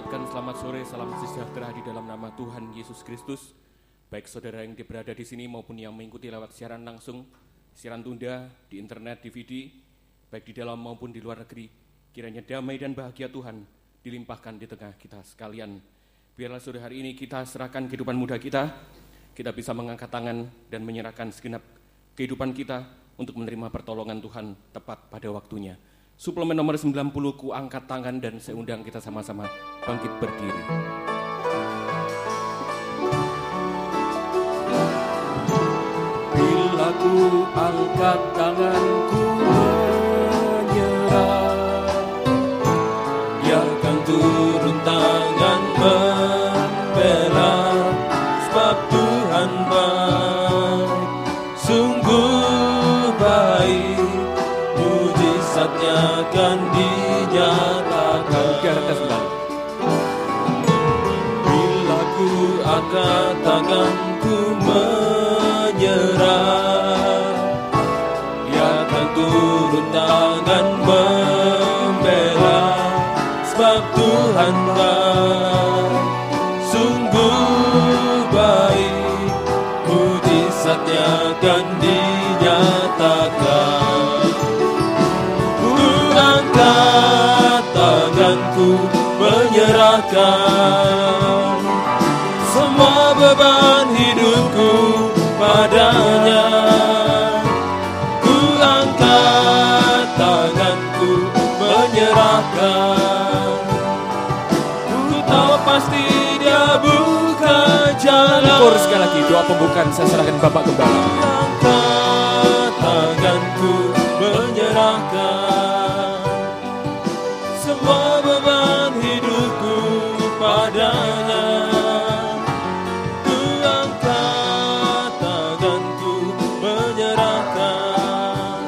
ucapkan selamat sore, salam sejahtera di dalam nama Tuhan Yesus Kristus. Baik saudara yang berada di sini maupun yang mengikuti lewat siaran langsung, siaran tunda, di internet, DVD, baik di dalam maupun di luar negeri. Kiranya damai dan bahagia Tuhan dilimpahkan di tengah kita sekalian. Biarlah sore hari ini kita serahkan kehidupan muda kita bisa mengangkat tangan dan menyerahkan segenap kehidupan kita untuk menerima pertolongan Tuhan tepat pada waktunya. Suplemen nomor 90, ku angkat tangan dan saya undang kita sama-sama bangkit berdiri. Bila ku angkat tanganku menyerah, Dia akan turun tangan membela, sebab Tuhan baik, sungguh baik. Mujizatnya akan dinyatakan. Bila ku angkat tanganku menyerah, Dia akan turun tangan membela, sebab Tuhan baik, sungguh baik. Mujizatnya akan dinyatakan. Angkat tanganku menyerahkan semua beban hidupku padanya. Ku angkat tanganku menyerahkan. Ku tahu pasti Dia buka jalan. Ukur sekali lagi doa pembukaan, saya serahkan Bapak Gembala. Angkat tanganku menyerahkan semua beban hidupku padanya. Ku angkat tanganku menyerahkan.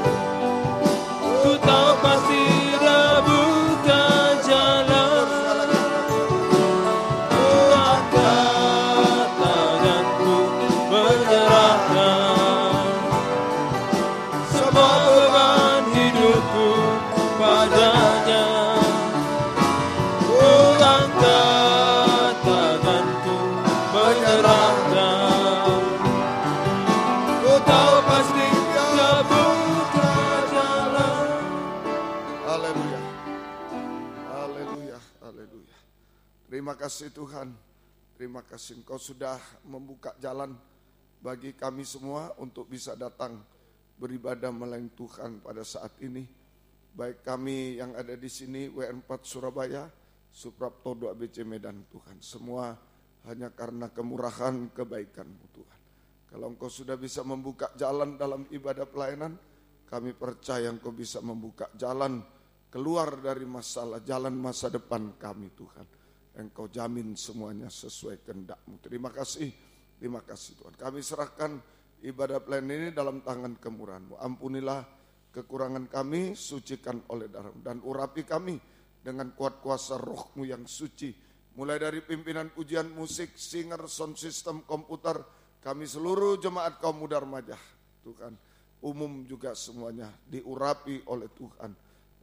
Ku tahu pasti Dia buka jalan. Ku angkat tanganku menyerahkan semua beban hidupku padanya. Terima kasih Tuhan, terima kasih Engkau sudah membuka jalan bagi kami semua untuk bisa datang beribadah melayani Tuhan pada saat ini. Baik kami yang ada di sini, WR4 Surabaya, Suprapto 2 ABC Medan Tuhan. Semua hanya karena kemurahan kebaikan-Mu Tuhan. Kalau Engkau sudah bisa membuka jalan dalam ibadah pelayanan, kami percaya Engkau bisa membuka jalan keluar dari masalah, jalan masa depan kami Tuhan. Engkau jamin semuanya sesuai kehendak-Mu. Terima kasih Tuhan. Kami serahkan ibadah pelayanan ini dalam tangan kemurahan-Mu. Ampunilah kekurangan kami, sucikan oleh darah-Mu. Dan urapi kami dengan kuat kuasa Roh-Mu yang suci. Mulai dari pimpinan pujian musik, singer, sound system, komputer, kami seluruh jemaat kaum muda remaja, Tuhan. Umum juga semuanya diurapi oleh Tuhan.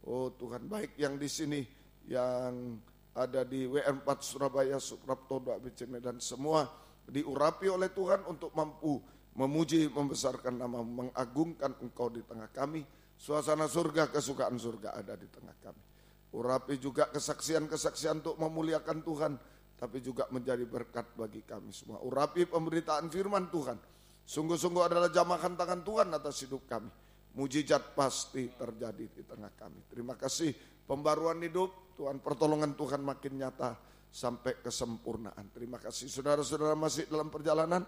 Oh Tuhan, baik yang di sini, yang ada di WR4 Surabaya, Suprapto 2 ABC Medan, semua diurapi oleh Tuhan untuk mampu memuji, membesarkan nama, mengagungkan Engkau di tengah kami. Suasana surga, kesukaan surga ada di tengah kami. Urapi juga kesaksian-kesaksian untuk memuliakan Tuhan, tapi juga menjadi berkat bagi kami semua. Urapi pemberitaan firman Tuhan, sungguh-sungguh adalah jamahan tangan Tuhan atas hidup kami. Mujizat pasti terjadi di tengah kami. Terima kasih pembaruan hidup, Tuhan, pertolongan Tuhan makin nyata sampai kesempurnaan. Terima kasih saudara-saudara masih dalam perjalanan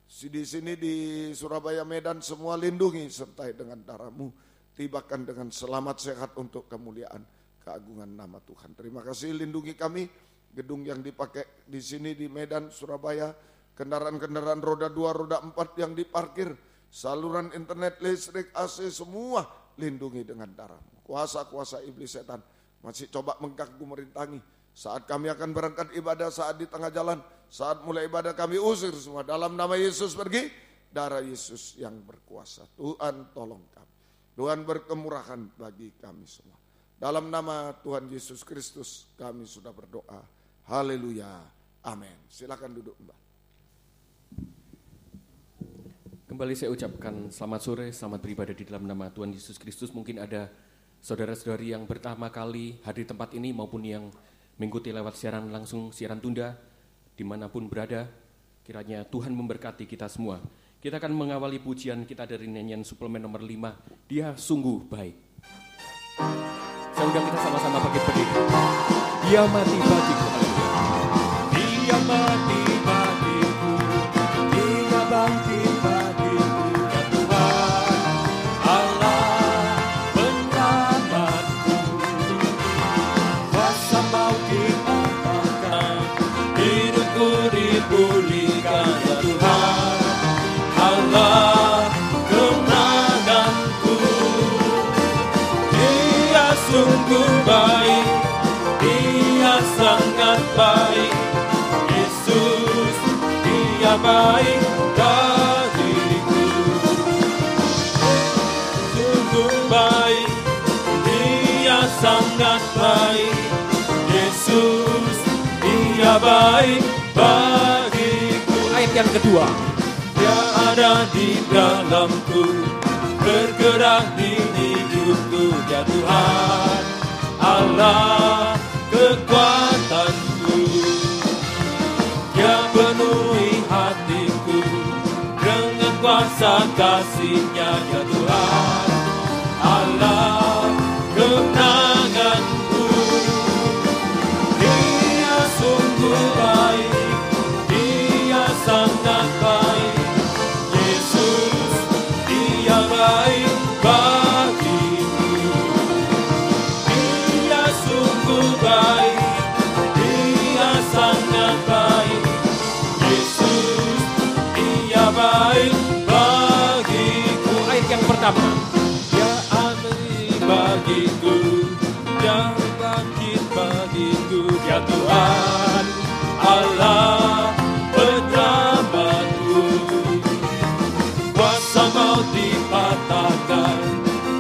di sini di Surabaya, Medan, semua lindungi sertai dengan darah-Mu, tibakan dengan selamat sehat untuk kemuliaan keagungan nama Tuhan. Terima kasih, lindungi kami, gedung yang dipakai di sini di Medan, Surabaya, kendaraan-kendaraan roda 2, roda 4 yang diparkir, saluran internet, listrik, AC, semua lindungi dengan darah-Mu. Kuasa-kuasa iblis setan masih coba mengganggu, merintangi. Saat kami akan berangkat ibadah, saat di tengah jalan, saat mulai ibadah kami usir semua. Dalam nama Yesus pergi, darah Yesus yang berkuasa. Tuhan tolong kami. Tuhan berkemurahan bagi kami semua. Dalam nama Tuhan Yesus Kristus kami sudah berdoa. Haleluya. Amin. Silakan duduk, Mbak. Kembali saya ucapkan selamat sore, selamat beribadah di dalam nama Tuhan Yesus Kristus. Mungkin ada saudara-saudari yang pertama kali hadir di tempat ini maupun yang mengikuti lewat siaran langsung, siaran tunda, dimanapun berada. Kiranya Tuhan memberkati kita semua. Kita akan mengawali pujian kita dari nyanyian suplemen nomor 5, Dia Sungguh Baik. Saya undang kita sama-sama bangkit berdiri. Dia mati bagiku. Dia mati bagiku. Dia bangkit bagiku. Ya Tuhan, Allah penyelamatku. Kuasa maut dipatahkan, hidupku dipulihkan. Ya Tuhan, Allah kemenanganku. Dia sungguh baik, Dia sangat baik. Yesus, Dia baik bagiku. Sungguh baik, Dia sangat baik. Yesus, Dia baik bagiku. Ayat yang kedua. Dia ada di dalamku, bergerak di hidupku. Ya Tuhan, Allah kekuatanku. Dia penuhi hatiku dengan kuasa kasih-Nya. Ya Tuhan, Allah kemenanganku. Dia sungguh baik, Dia sangat baik. Yesus, Dia baik bagiku. Dia sungguh baik, Dia sangat baik. Yesus, Dia baik bagiku. Ayat yang pertama. Dia amri bagiku, Dia bangkit bagiku. Ya Tuhan, Allah penyelamatku. Kuasa maut dipatahkan,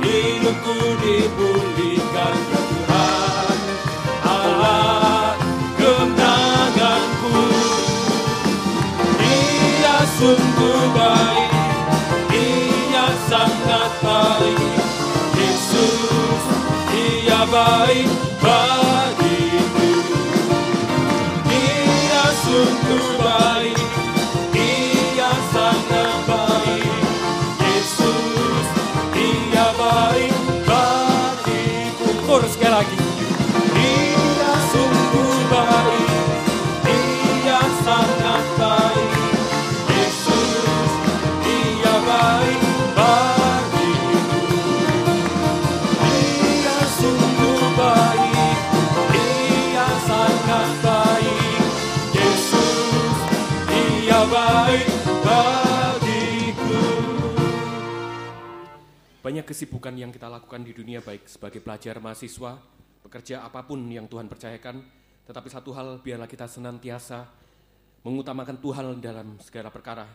hidupku dipulihkan. Ya Tuhan, Allah kemenanganku. Dia sungguh baik, Dia sangat baik. Yesus, Dia baik bagiku. Dia sungguh baik, Dia sangat baik. Yesus, Dia baik bagiku. Chorus sekali lagi. Dia sungguh baik, Dia sangat baik. Yesus, Dia baik bagiku. Dia sungguh baik, Dia sangat baik. Yesus, Dia baik bagiku. Banyak kesibukan yang kita lakukan di dunia, baik sebagai pelajar, mahasiswa, pekerja, apapun yang Tuhan percayakan. Tetapi satu hal, biarlah kita senantiasa mengutamakan Tuhan dalam segala perkara.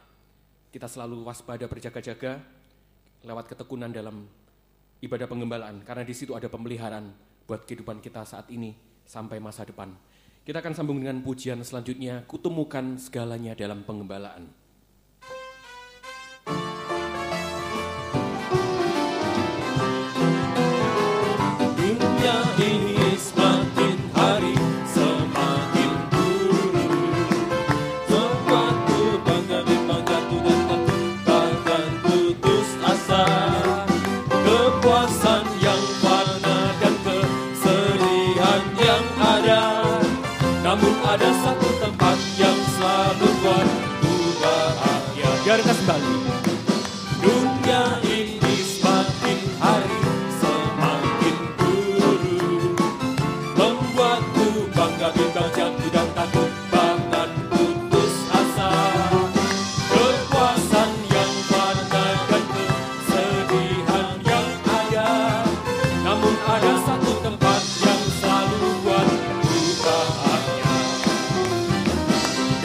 Kita selalu waspada, berjaga-jaga lewat ketekunan dalam ibadah penggembalaan. Karena di situ ada pemeliharaan buat kehidupan kita saat ini sampai masa depan. Kita akan sambung dengan pujian selanjutnya, Kutemukan Segalanya Dalam Penggembalaan. Dunia ini semakin hari semakin buruk, membuatku bangga memang jatuh dan takut, bahkan putus asa. Kepuasan yang fana dan kesedihan yang ada, namun ada satu tempat yang selalu buatku bahagia. Biar kita kembali. Dunia ini semakin hari semakin buruk, membuatku bangga bimbang jatuh dan takut, bahkan putus asa. Kepuasan yang fana dan kesedihan yang ada, namun ada satu tempat yang selalu buatku bahagia.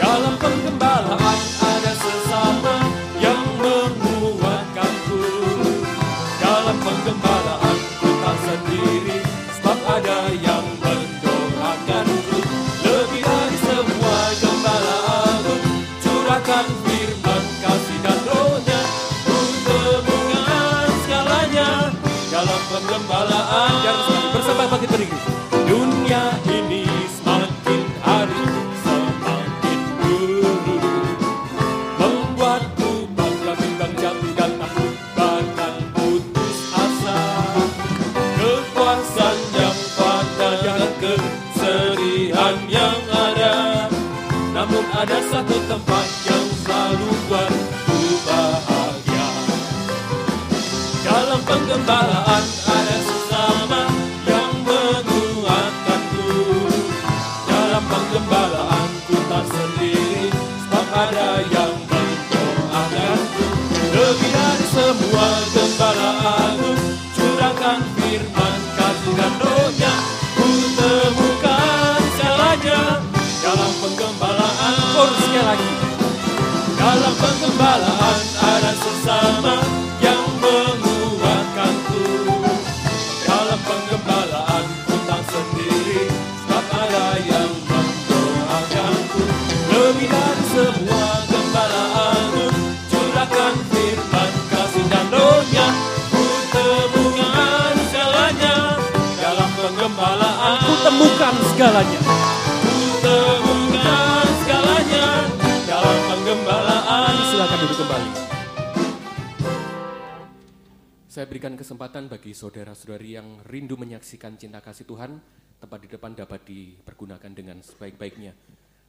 Dalam penggembalaan ada sesama yang curahkan firman kasih dan rohnya, ku temukan segalanya dalam penggembalaan. Bersama bangkit berdiri. Dunia ini semakin hari semakin buruk, membuatku bangga bimbang jatuh dan takut bahkan putus asa. Kekuasaan yang pada dan kesedihan yang ada, namun ada satu tempat yang selalu buatku bahagia. Dalam penggembalaan ada sesama yang menguatkanku. Dalam penggembalaan ku tak sendiri, sebab ada yang mendoakanku. Lebih dari semua gembalaan, curahkan firman kasih dan rohnya, ku temukan segalanya dalam penggembalaan. Sekali lagi. Dalam penggembalaan ada sesama yang menguatkanku. Dalam penggembalaan ku tak sendiri, sebab ada yang mendoakanku. Lebih dari semua gembalaan, curahkan firman kasih dan rohnya, ku temukan segalanya dalam penggembalaan. Ku temukan segalanya. Ku temukan segalanya dalam penggembalaan. Silakan duduk kembali. Saya berikan kesempatan bagi saudara-saudari yang rindu menyaksikan cinta kasih Tuhan, tempat di depan dapat dipergunakan dengan sebaik-baiknya.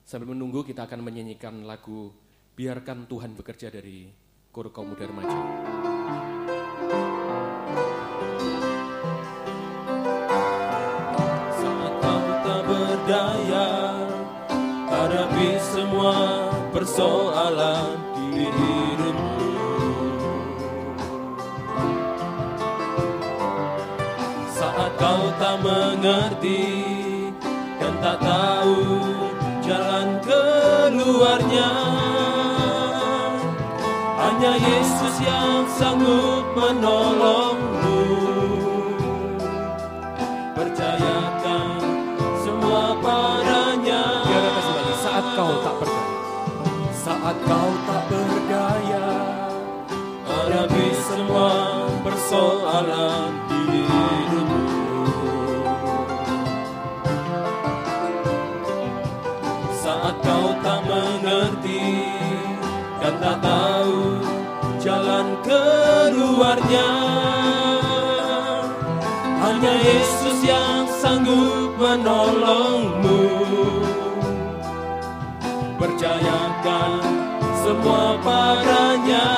Sambil menunggu, kita akan menyanyikan lagu Biarkan Tuhan Bekerja dari Kor Kaum Muda Remaja. Saat kau tak berdaya hadapi semua persoalan di hidupmu, saat kau tak mengerti dan tak tahu jalan keluarnya, hanya Yesus yang sanggup menolongmu. Percayakan semua padanya. Biarkan kembali saat kau tak berdaya. Saat kau tak berdaya hadapi semua persoalan di hidupmu, saat kau tak mengerti dan tak tahu jalan keluarnya, hanya Yesus yang sanggup menolongmu. Percayakan semua padanya.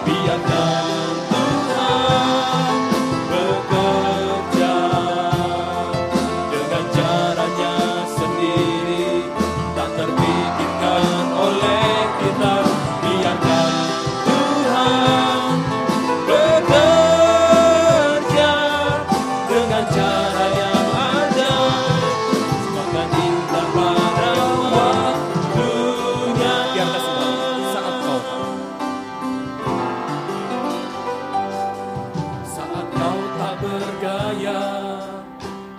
Biarkan Tuhan bekerja dengan caranya sendiri, tak terpikirkan oleh kita. Biarkan Tuhan bekerja dengan cara yang ada, semakin indah pada waktunya. Biarkan semua saat kau tak berdaya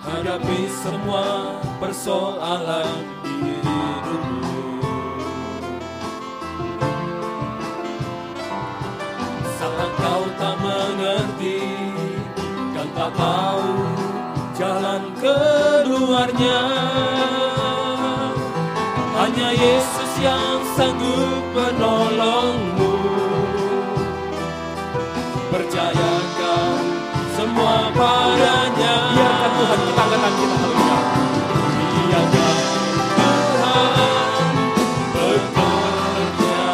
hadapi semua persoalan di hidupmu, saat kau tak mengerti dan tak tahu jalan keluarnya, hanya Yesus yang sanggup menolongmu. Percayakan semua padanya. biarkan Tuhan, kita angkat tangan kita terlebih Biarkan Tuhan bekerja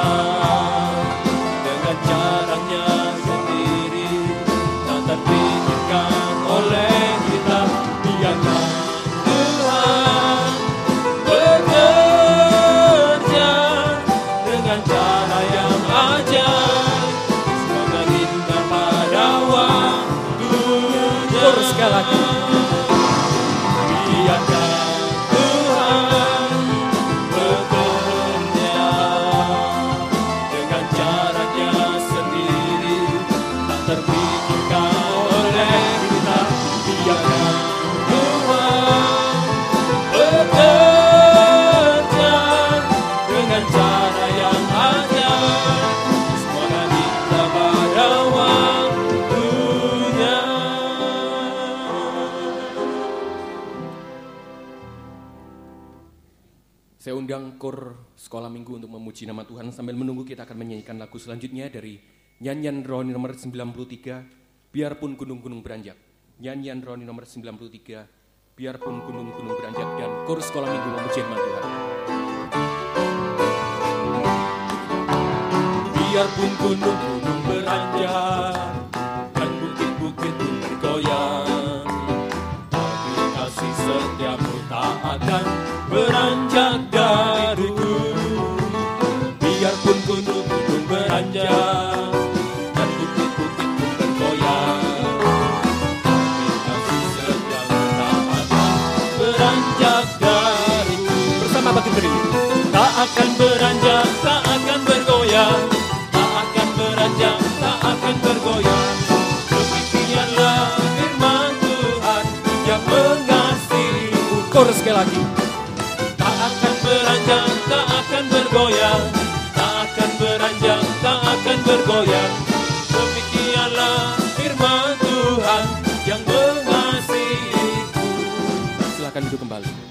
dengan caranya sendiri, tak terpikirkan oleh kita. Biarkan Tuhan bekerja dengan cara yang ajaib, semoga indah pada waktunya. sekali lagi. Biarkan Tuhan Saya undang kor sekolah minggu untuk memuji nama Tuhan. Sambil menunggu kita akan menyanyikan lagu selanjutnya dari nyanyian rohani nomor 93, Biarpun Gunung-Gunung Beranjak. Nyanyian rohani nomor 93, Biarpun Gunung-Gunung Beranjak, dan kor sekolah minggu memuji nama Tuhan. Biarpun gunung-gunung beranjak dan bukit-bukit pun bergoyang, tapi kasih setiamu tak akan beranjak dariku. Biarpun gunung-gunung beranjak dan bukit-bukit pun bergoyang, tapi kasih setiamu tak akan beranjak dariku. Bersama bagi beri. Tak akan beranjak, tak akan bergoyang, tak akan beranjak, tak akan bergoyang. Demikianlah firman Tuhan yang mengasihiku. Kor sekali lagi. Tak akan beranjak, tak akan bergoyang, tak akan beranjak, tak akan bergoyang. Demikianlah firman Tuhan yang mengasihiku. Silakan duduk kembali.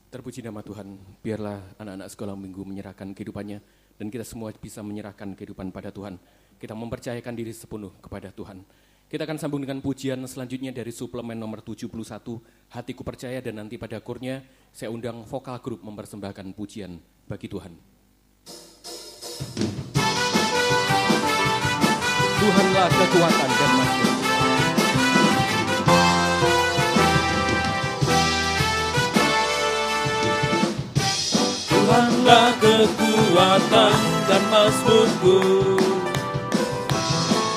Terpuji nama Tuhan, biarlah anak-anak sekolah minggu menyerahkan kehidupannya dan kita semua bisa menyerahkan kehidupan pada Tuhan. Kita mempercayakan diri sepenuh kepada Tuhan. Kita akan sambung dengan pujian selanjutnya dari suplemen nomor 71, Hatiku Percaya, dan nanti pada akhirnya saya undang vokal grup mempersembahkan pujian bagi Tuhan. Tuhanlah kekuatan dan masyarakat. Tuhanlah kekuatan dan mazmurku,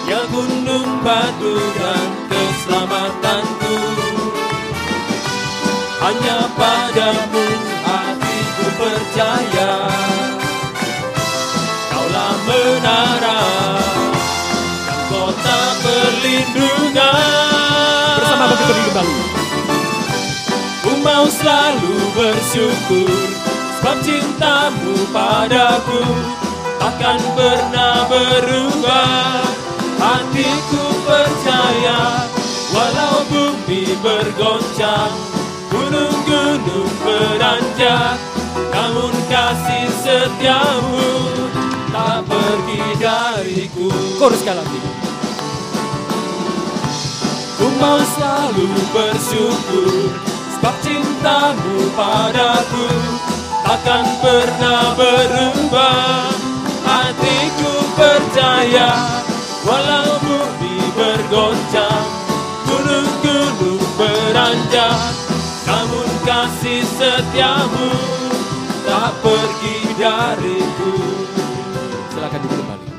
ya gunung batu dan keselamatanku. Hanya padamu hatiku percaya, Kaulah menara dan kota perlindungan. Bersama bagi berdiri kembali. Ku mau selalu bersyukur sebab cintamu padaku takkan pernah berubah. Hatiku percaya, walau bumi bergoncang, gunung-gunung beranjak, namun kasih setiamu tak pergi dariku. Chorus sekali lagi. Ku mau selalu bersyukur, sebab cintamu padaku takkan pernah berubah. Hatiku percaya, walau bumi bergoncang, gunung-gunung beranjak, namun kasih setiamu tak pergi dariku. Silakan duduk kembali.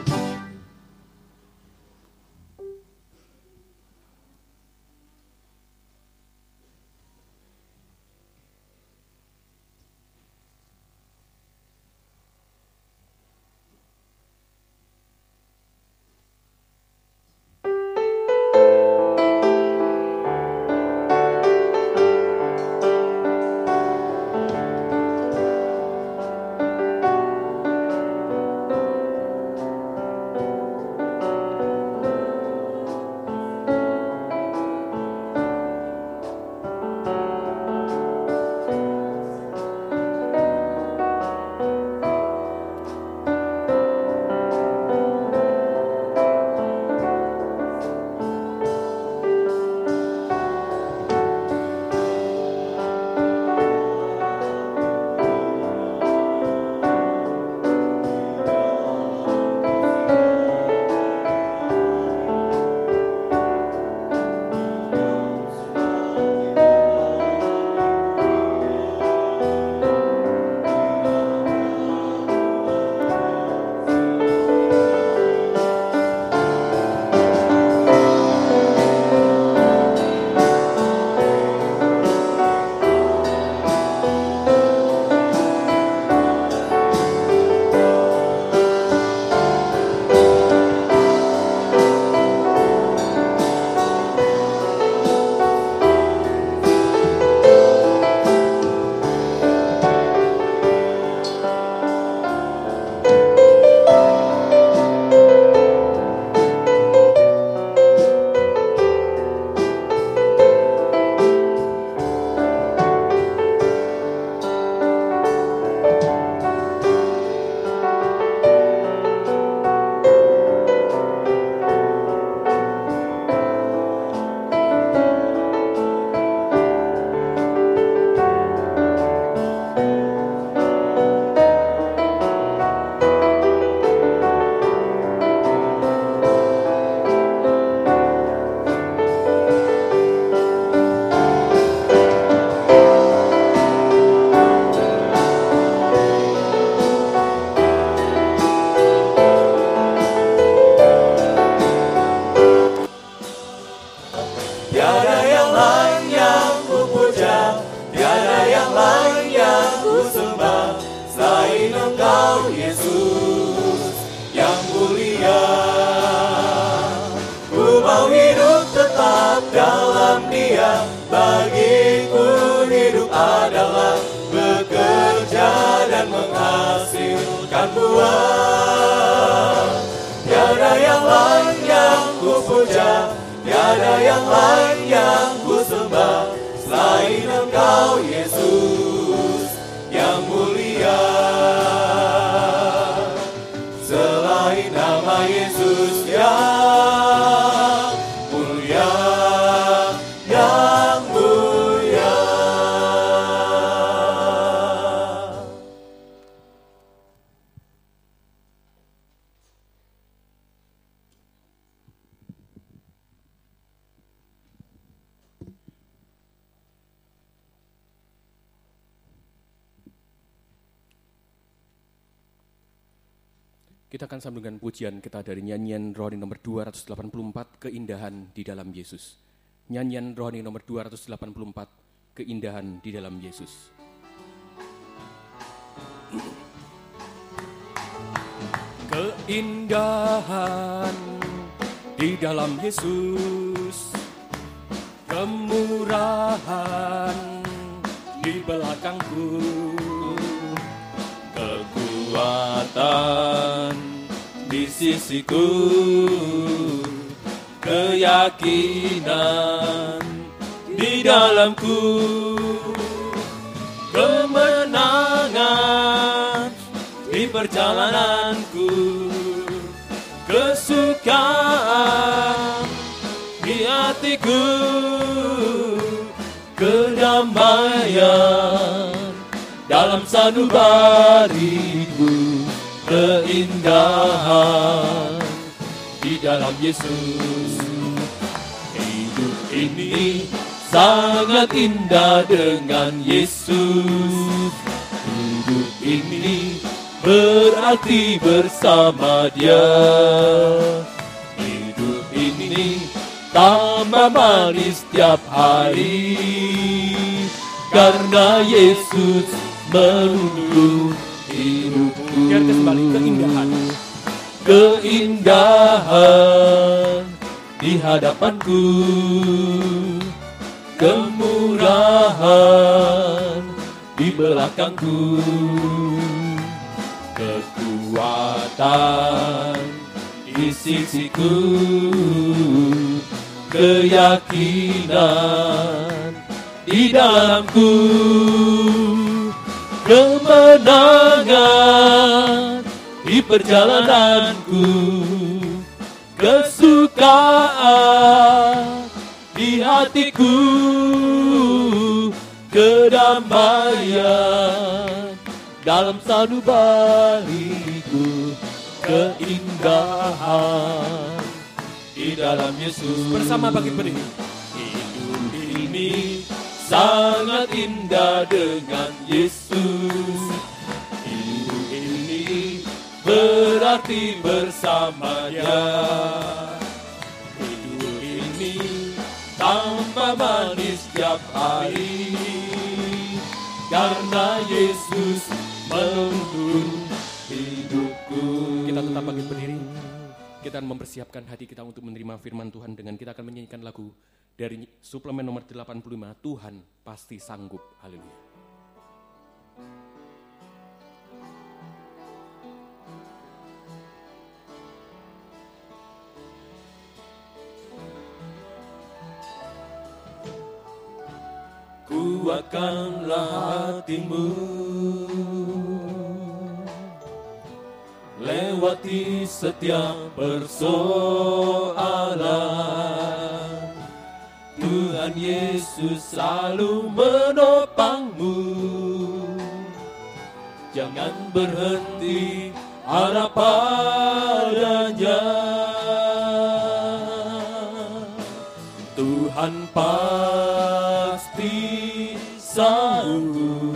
Kita akan sambungkan pujian kita dari nyanyian rohani nomor 284, Keindahan di dalam Yesus. Nyanyian rohani nomor 284, Keindahan di dalam Yesus. Keindahan di dalam Yesus, kemurahan di belakangku, kekuatan di sisiku, keyakinan di dalamku, kemenangan di perjalananku, kesukaan di hatiku, kedamaian dalam sanubariku, keindahan di dalam Yesus. Hidup ini sangat indah dengan Yesus. Hidup ini berarti bersama Dia. Hidup ini tambah manis setiap hari, karena Yesus menuntun hidupku. Biar kembali keindahan. Keindahan di hadapanku, kemurahan di belakangku, kekuatan di sisiku, keyakinan di dalamku, kemenangan di perjalananku, kesukaan di hatiku, kedamaian dalam sanubariku, keindahan di dalam Yesus. Bersama bangkit berdiri. Hidup ini sangat indah dengan Yesus. Hidup ini berarti bersama Dia. Hidup ini tambah manis setiap hari, karena Yesus menuntun hidupku. Kita tetap bangkit berdiri. Kita akan mempersiapkan hati kita untuk menerima firman Tuhan dengan kita akan menyanyikan lagu dari suplemen nomor 85, Tuhan Pasti Sanggup. Haleluya. Kuatkanlah hatimu, lewati setiap persoalan. Tuhan Yesus selalu menopangmu. Jangan berhenti harap padanya. Tuhan pasti sanggup,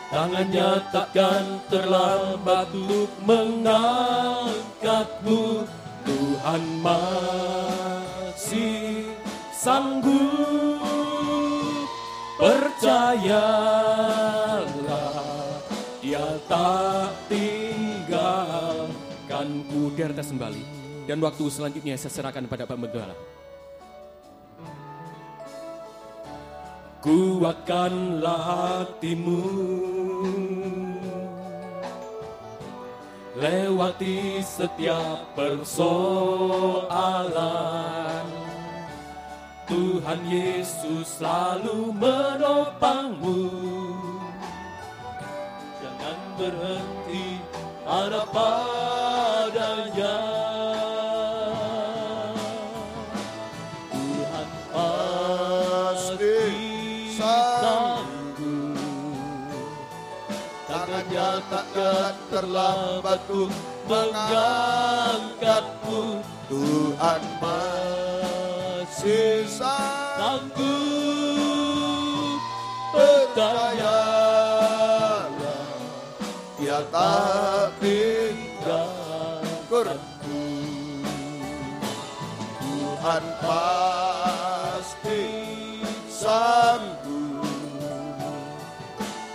tangannya takkan terlambat untuk mengangkatmu. Tuhan masih sanggup, percayalah, Dia tak tinggalkanku. Di atas kembali. Dan waktu selanjutnya saya serahkan pada Pak Menggala. Kuatkanlah hatimu, lewati setiap persoalan. Tuhan Yesus selalu menopangmu. Jangan berhenti harap padanya. Tuhan pasti sanggup, tangannya takkan terlambat untuk mengangkatmu. Tuhan masih sanggup, percayalah, Dia tak tinggalkanku. Tuhan pasti sanggup,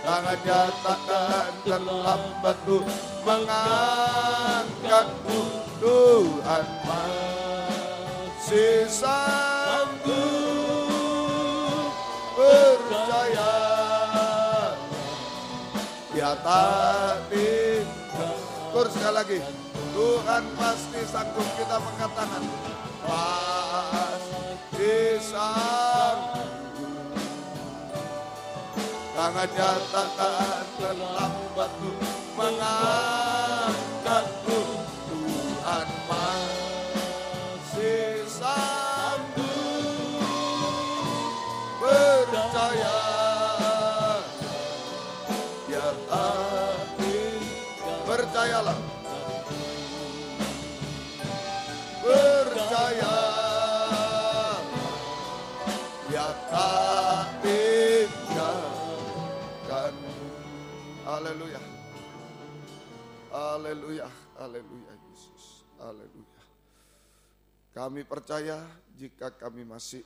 tangannya takkan terlambat untuk mengangkatmu. Tuhan masih sanggup, percayalah, Dia tak tinggal. Terus sekali lagi, Tuhan pasti sanggup. Kita mengatakan pasti sanggup. Tangannya takkan terlambat untuk mengangkatku. Tuhan masih sanggup. Percaya, ya percayalah. Percaya, ya tak tinggalkan. Haleluya. Haleluya. Haleluya Yesus. Haleluya. Kami percaya jika kami masih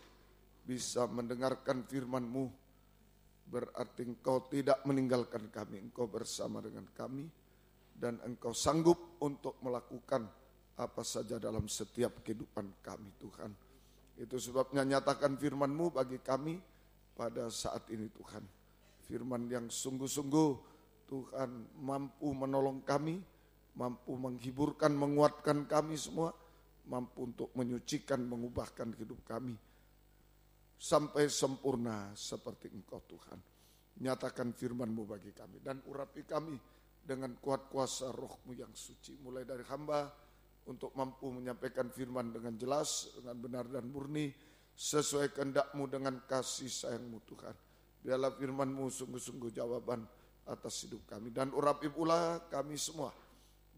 bisa mendengarkan firman-Mu, berarti Engkau tidak meninggalkan kami. Engkau bersama dengan kami dan Engkau sanggup untuk melakukan apa saja dalam setiap kehidupan kami Tuhan. Itu sebabnya nyatakan firman-Mu bagi kami pada saat ini Tuhan. Firman yang sungguh-sungguh Tuhan mampu menolong kami, mampu menghiburkan, menguatkan kami semua, mampu untuk menyucikan, mengubahkan hidup kami sampai sempurna seperti Engkau Tuhan. Nyatakan firman-Mu bagi kami dan urapi kami dengan kuat kuasa Roh-Mu yang suci. Mulai dari hamba untuk mampu menyampaikan firman dengan jelas, dengan benar dan murni, sesuai kehendak-Mu dengan kasih sayang-Mu Tuhan. Biarlah firman-Mu sungguh-sungguh jawaban atas hidup kami. Dan urapi pula kami semua,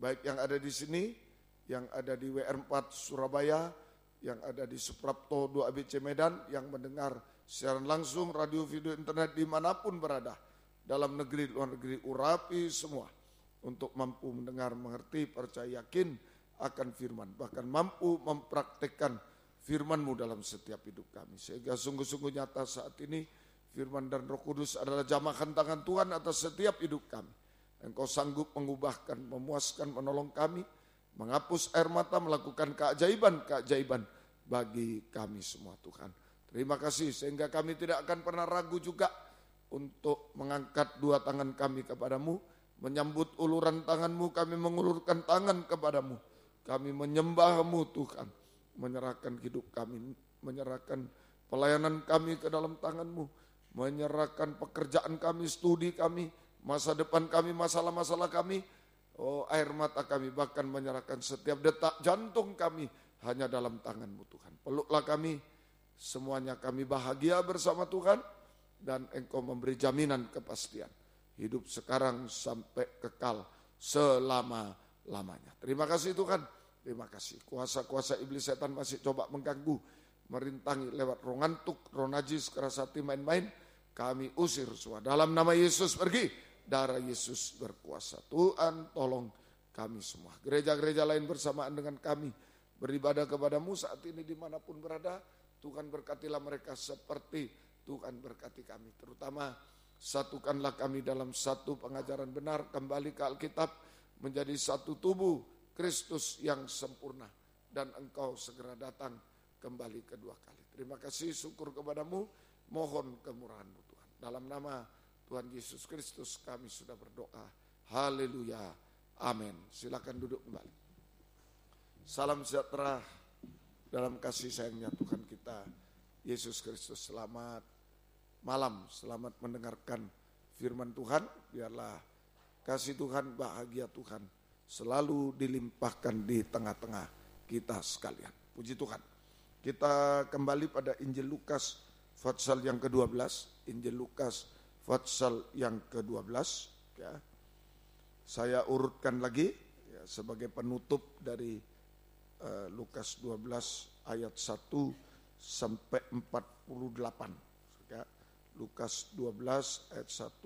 baik yang ada di sini, yang ada di WR4 Surabaya, yang ada di Suprapto 2 ABC Medan, yang mendengar siaran langsung, radio, video, internet dimanapun berada, dalam negeri, luar negeri, urapi semua untuk mampu mendengar, mengerti, percaya, yakin akan firman, bahkan mampu mempraktekkan firman-Mu dalam setiap hidup kami. Sehingga sungguh-sungguh nyata saat ini firman dan Roh Kudus adalah jamahan tangan Tuhan atas setiap hidup kami. Engkau sanggup mengubahkan, memuaskan, menolong kami, menghapus air mata, melakukan keajaiban-keajaiban bagi kami semua Tuhan. Terima kasih sehingga kami tidak akan pernah ragu juga untuk mengangkat dua tangan kami kepadamu, menyambut uluran tangan-Mu, kami mengulurkan tangan kepadamu. Kami menyembah-Mu Tuhan, menyerahkan hidup kami, menyerahkan pelayanan kami ke dalam tangan-Mu, menyerahkan pekerjaan kami, studi kami, masa depan kami, masalah-masalah kami, air mata kami, bahkan menyerahkan setiap detak jantung kami hanya dalam tangan-Mu Tuhan. Peluklah kami, semuanya kami bahagia bersama Tuhan, dan Engkau memberi jaminan kepastian hidup sekarang sampai kekal selama-lamanya. Terima kasih Tuhan. Terima kasih. Kuasa-kuasa iblis setan masih coba mengganggu, merintangi lewat roh ngantuk, roh najis, keras hati, main-main. Kami usir semua. Dalam nama Yesus pergi. Darah Yesus berkuasa. Tuhan tolong kami semua. Gereja-gereja lain bersamaan dengan kami beribadah kepada-Mu saat ini dimanapun berada. Tuhan berkatilah mereka seperti Tuhan berkati kami. Terutama satukanlah kami dalam satu pengajaran benar. Kembali ke Alkitab menjadi satu tubuh Kristus yang sempurna, dan Engkau segera datang kembali kedua kali. Terima kasih, syukur kepada-Mu, mohon kemurahan-Mu Tuhan. Dalam nama Tuhan Yesus Kristus kami sudah berdoa. Haleluya. Amin. Silakan duduk kembali. Salam sejahtera dalam kasih sayangnya Tuhan kita Yesus Kristus. Selamat malam, selamat mendengarkan firman Tuhan. Biarlah kasih Tuhan, bahagia Tuhan selalu dilimpahkan di tengah-tengah kita sekalian. Puji Tuhan. Kita kembali pada Injil Lukas pasal yang ke-12. Injil Lukas pasal yang ke-12. Ya. Saya urutkan lagi ya, sebagai penutup dari Lukas 12 ayat 1 sampai 48. Ya. Lukas 12 ayat 1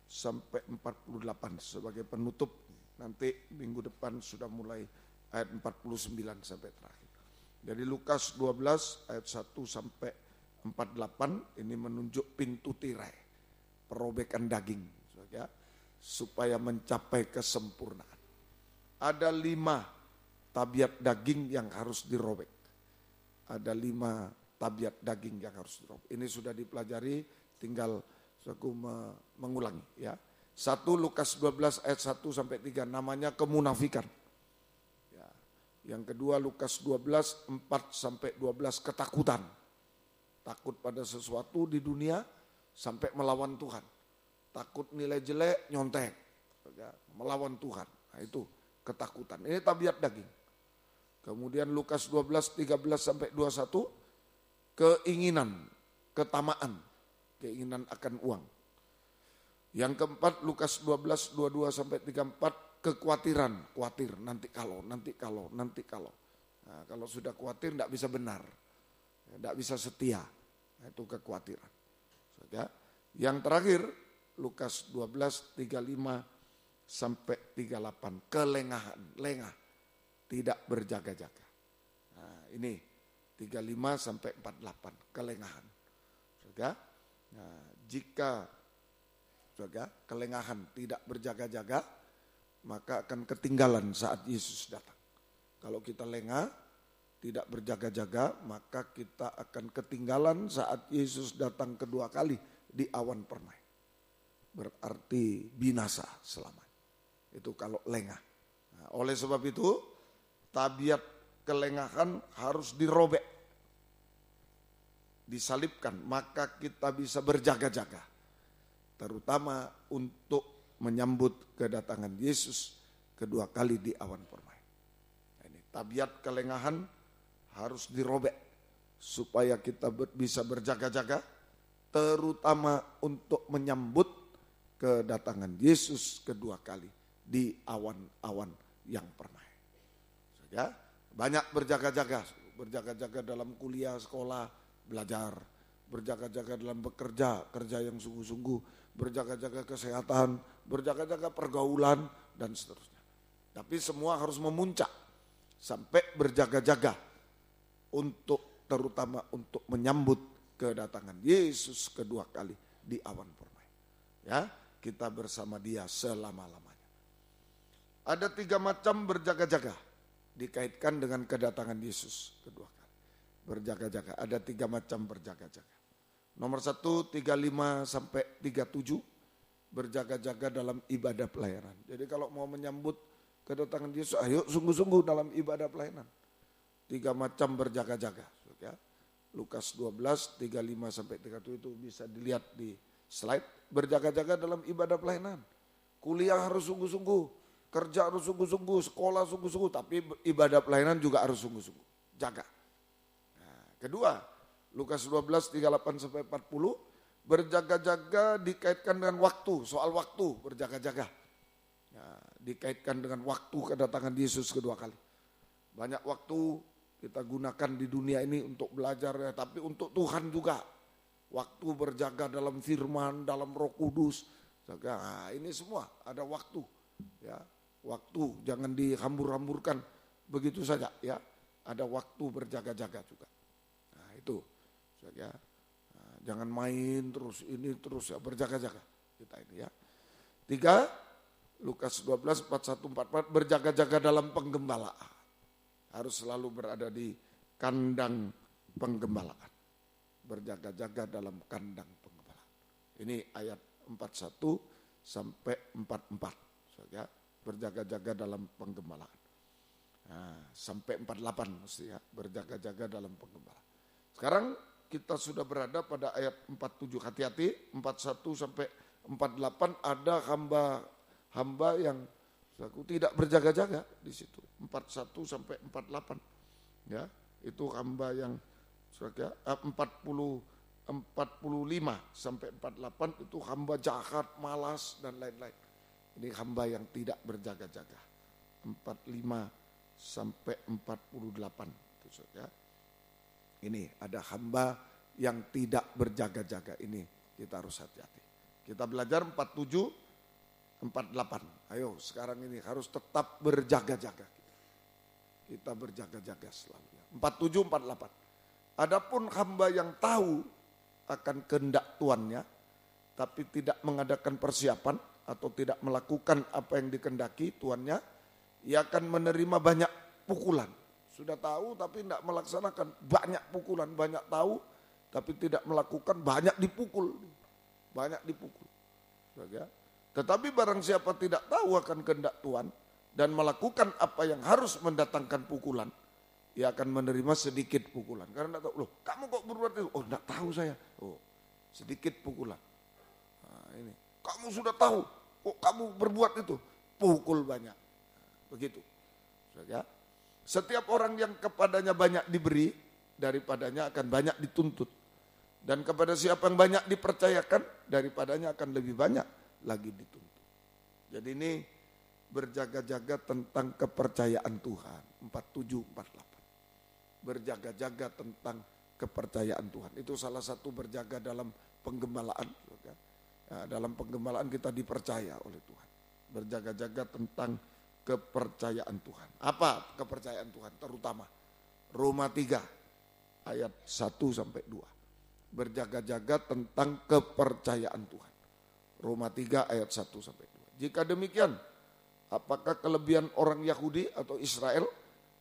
sampai 48 sebagai penutup. Nanti minggu depan sudah mulai ayat 49 sampai terakhir. Dari Lukas 12 ayat 1 sampai 48 ini menunjuk pintu tirai, perobekan daging, ya, supaya mencapai kesempurnaan. Ada 5 tabiat daging yang harus dirobek. Ada 5 tabiat daging yang harus dirobek. Ini sudah dipelajari, tinggal aku mengulangi ya. 1 Lukas 12 ayat 1 sampai 3 namanya kemunafikan. Ya. Yang kedua Lukas 12 4 sampai 12 ketakutan. Takut pada sesuatu di dunia sampai melawan Tuhan. Takut nilai jelek nyontek. Ya. Melawan Tuhan. Nah, itu ketakutan. Ini tabiat daging. Kemudian Lukas 12 13 sampai 21 keinginan, ketamaan, keinginan akan uang. Yang keempat Lukas 12 22 sampai 34 kekhawatiran, khawatir nanti kalau. Nah, kalau sudah khawatir tidak bisa benar, tidak bisa setia. Nah, itu kekhawatiran. Yang terakhir Lukas 12 35 sampai 38 kelengahan, lengah, tidak berjaga-jaga. Nah, ini 35 sampai 48 kelengahan. Nah, jika kelengahan tidak berjaga-jaga, maka akan ketinggalan saat Yesus datang. Kalau kita lengah, tidak berjaga-jaga, maka kita akan ketinggalan saat Yesus datang kedua kali di awan permai. Berarti binasa selamanya. Itu kalau lengah. Nah, oleh sebab itu, tabiat kelengahan harus dirobek, disalibkan, maka kita bisa berjaga-jaga. Terutama untuk menyambut kedatangan Yesus kedua kali di awan permai. Ini tabiat kelengahan harus dirobek supaya kita bisa berjaga-jaga, terutama untuk menyambut kedatangan Yesus kedua kali di awan-awan yang permai. Ya, banyak berjaga-jaga dalam kuliah, sekolah, belajar, berjaga-jaga dalam bekerja, kerja yang sungguh-sungguh, berjaga-jaga kesehatan, berjaga-jaga pergaulan, dan seterusnya. Tapi semua harus memuncak sampai berjaga-jaga terutama untuk menyambut kedatangan Yesus kedua kali di awan permai. Ya, kita bersama Dia selama-lamanya. Ada 3 macam berjaga-jaga dikaitkan dengan kedatangan Yesus kedua kali. Berjaga-jaga, ada 3 macam berjaga-jaga. Nomor 1, 35 sampai 37, berjaga-jaga dalam ibadah pelayanan. Jadi kalau mau menyambut kedatangan Yesus, ayo sungguh-sungguh dalam ibadah pelayanan. 3 macam berjaga-jaga. Ya. Lukas 12, 35 sampai 37 itu bisa dilihat di slide. Berjaga-jaga dalam ibadah pelayanan. Kuliah harus sungguh-sungguh, kerja harus sungguh-sungguh, sekolah sungguh-sungguh, tapi ibadah pelayanan juga harus sungguh-sungguh. Jaga. Nah, kedua, Lukas 12, 38 sampai 40, berjaga-jaga dikaitkan dengan waktu, soal waktu berjaga-jaga. Nah, dikaitkan dengan waktu kedatangan Yesus kedua kali. Banyak waktu kita gunakan di dunia ini untuk belajar, ya, tapi untuk Tuhan juga. Waktu berjaga dalam firman, dalam Roh Kudus. Nah, ini semua ada waktu. Ya, waktu jangan dihambur-hamburkan begitu saja. Ya, ada waktu berjaga-jaga juga. Nah, itu. Ya, nah, jangan main terus ini terus ya, berjaga-jaga kita ini ya. 3 Lukas 12 41 44 berjaga-jaga dalam penggembalaan. Harus selalu berada di kandang penggembalaan. Berjaga-jaga dalam kandang penggembalaan. Ini ayat 41 sampai 44 ya. Berjaga-jaga dalam penggembalaan. Nah, sampai 48 mesti ya, berjaga-jaga dalam penggembalaan. Sekarang kita sudah berada pada ayat 47, hati-hati, 41 sampai 48 ada hamba yang tidak berjaga-jaga di situ. 41 sampai 48. Ya, itu hamba yang 45 sampai 48 itu hamba jahat, malas dan lain-lain. Ini hamba yang tidak berjaga-jaga. 45 sampai 48 itu ya. Ini ada hamba yang tidak berjaga-jaga, ini kita harus hati-hati. Kita belajar 47, 48. Ayo sekarang ini harus tetap berjaga-jaga. Kita berjaga-jaga selalu. 47, 48. Adapun hamba yang tahu akan kehendak tuannya, tapi tidak mengadakan persiapan atau tidak melakukan apa yang dikehendaki tuannya, ia akan menerima banyak pukulan. Sudah tahu tapi tidak melaksanakan, banyak pukulan, banyak tahu tapi tidak melakukan, banyak dipukul. Banyak dipukul. Tetapi barang siapa tidak tahu akan kehendak Tuhan dan melakukan apa yang harus mendatangkan pukulan, ia akan menerima sedikit pukulan. Karena tidak tahu, loh kamu kok berbuat itu? Oh tidak tahu saya. Oh sedikit pukulan. Nah, ini. Kamu sudah tahu, kok kamu berbuat itu? Pukul banyak. Begitu. Ya. Setiap orang yang kepadanya banyak diberi, daripadanya akan banyak dituntut. Dan kepada siapa yang banyak dipercayakan, daripadanya akan lebih banyak lagi dituntut. Jadi ini berjaga-jaga tentang kepercayaan Tuhan. 47-48. Berjaga-jaga tentang kepercayaan Tuhan. Itu salah satu berjaga dalam penggemalaan. Dalam penggemalaan kita dipercaya oleh Tuhan. Berjaga-jaga tentang kepercayaan Tuhan. Apa kepercayaan Tuhan? Terutama Roma 3 ayat 1-2. Berjaga-jaga tentang kepercayaan Tuhan. Roma 3 ayat 1-2. Jika demikian, apakah kelebihan orang Yahudi atau Israel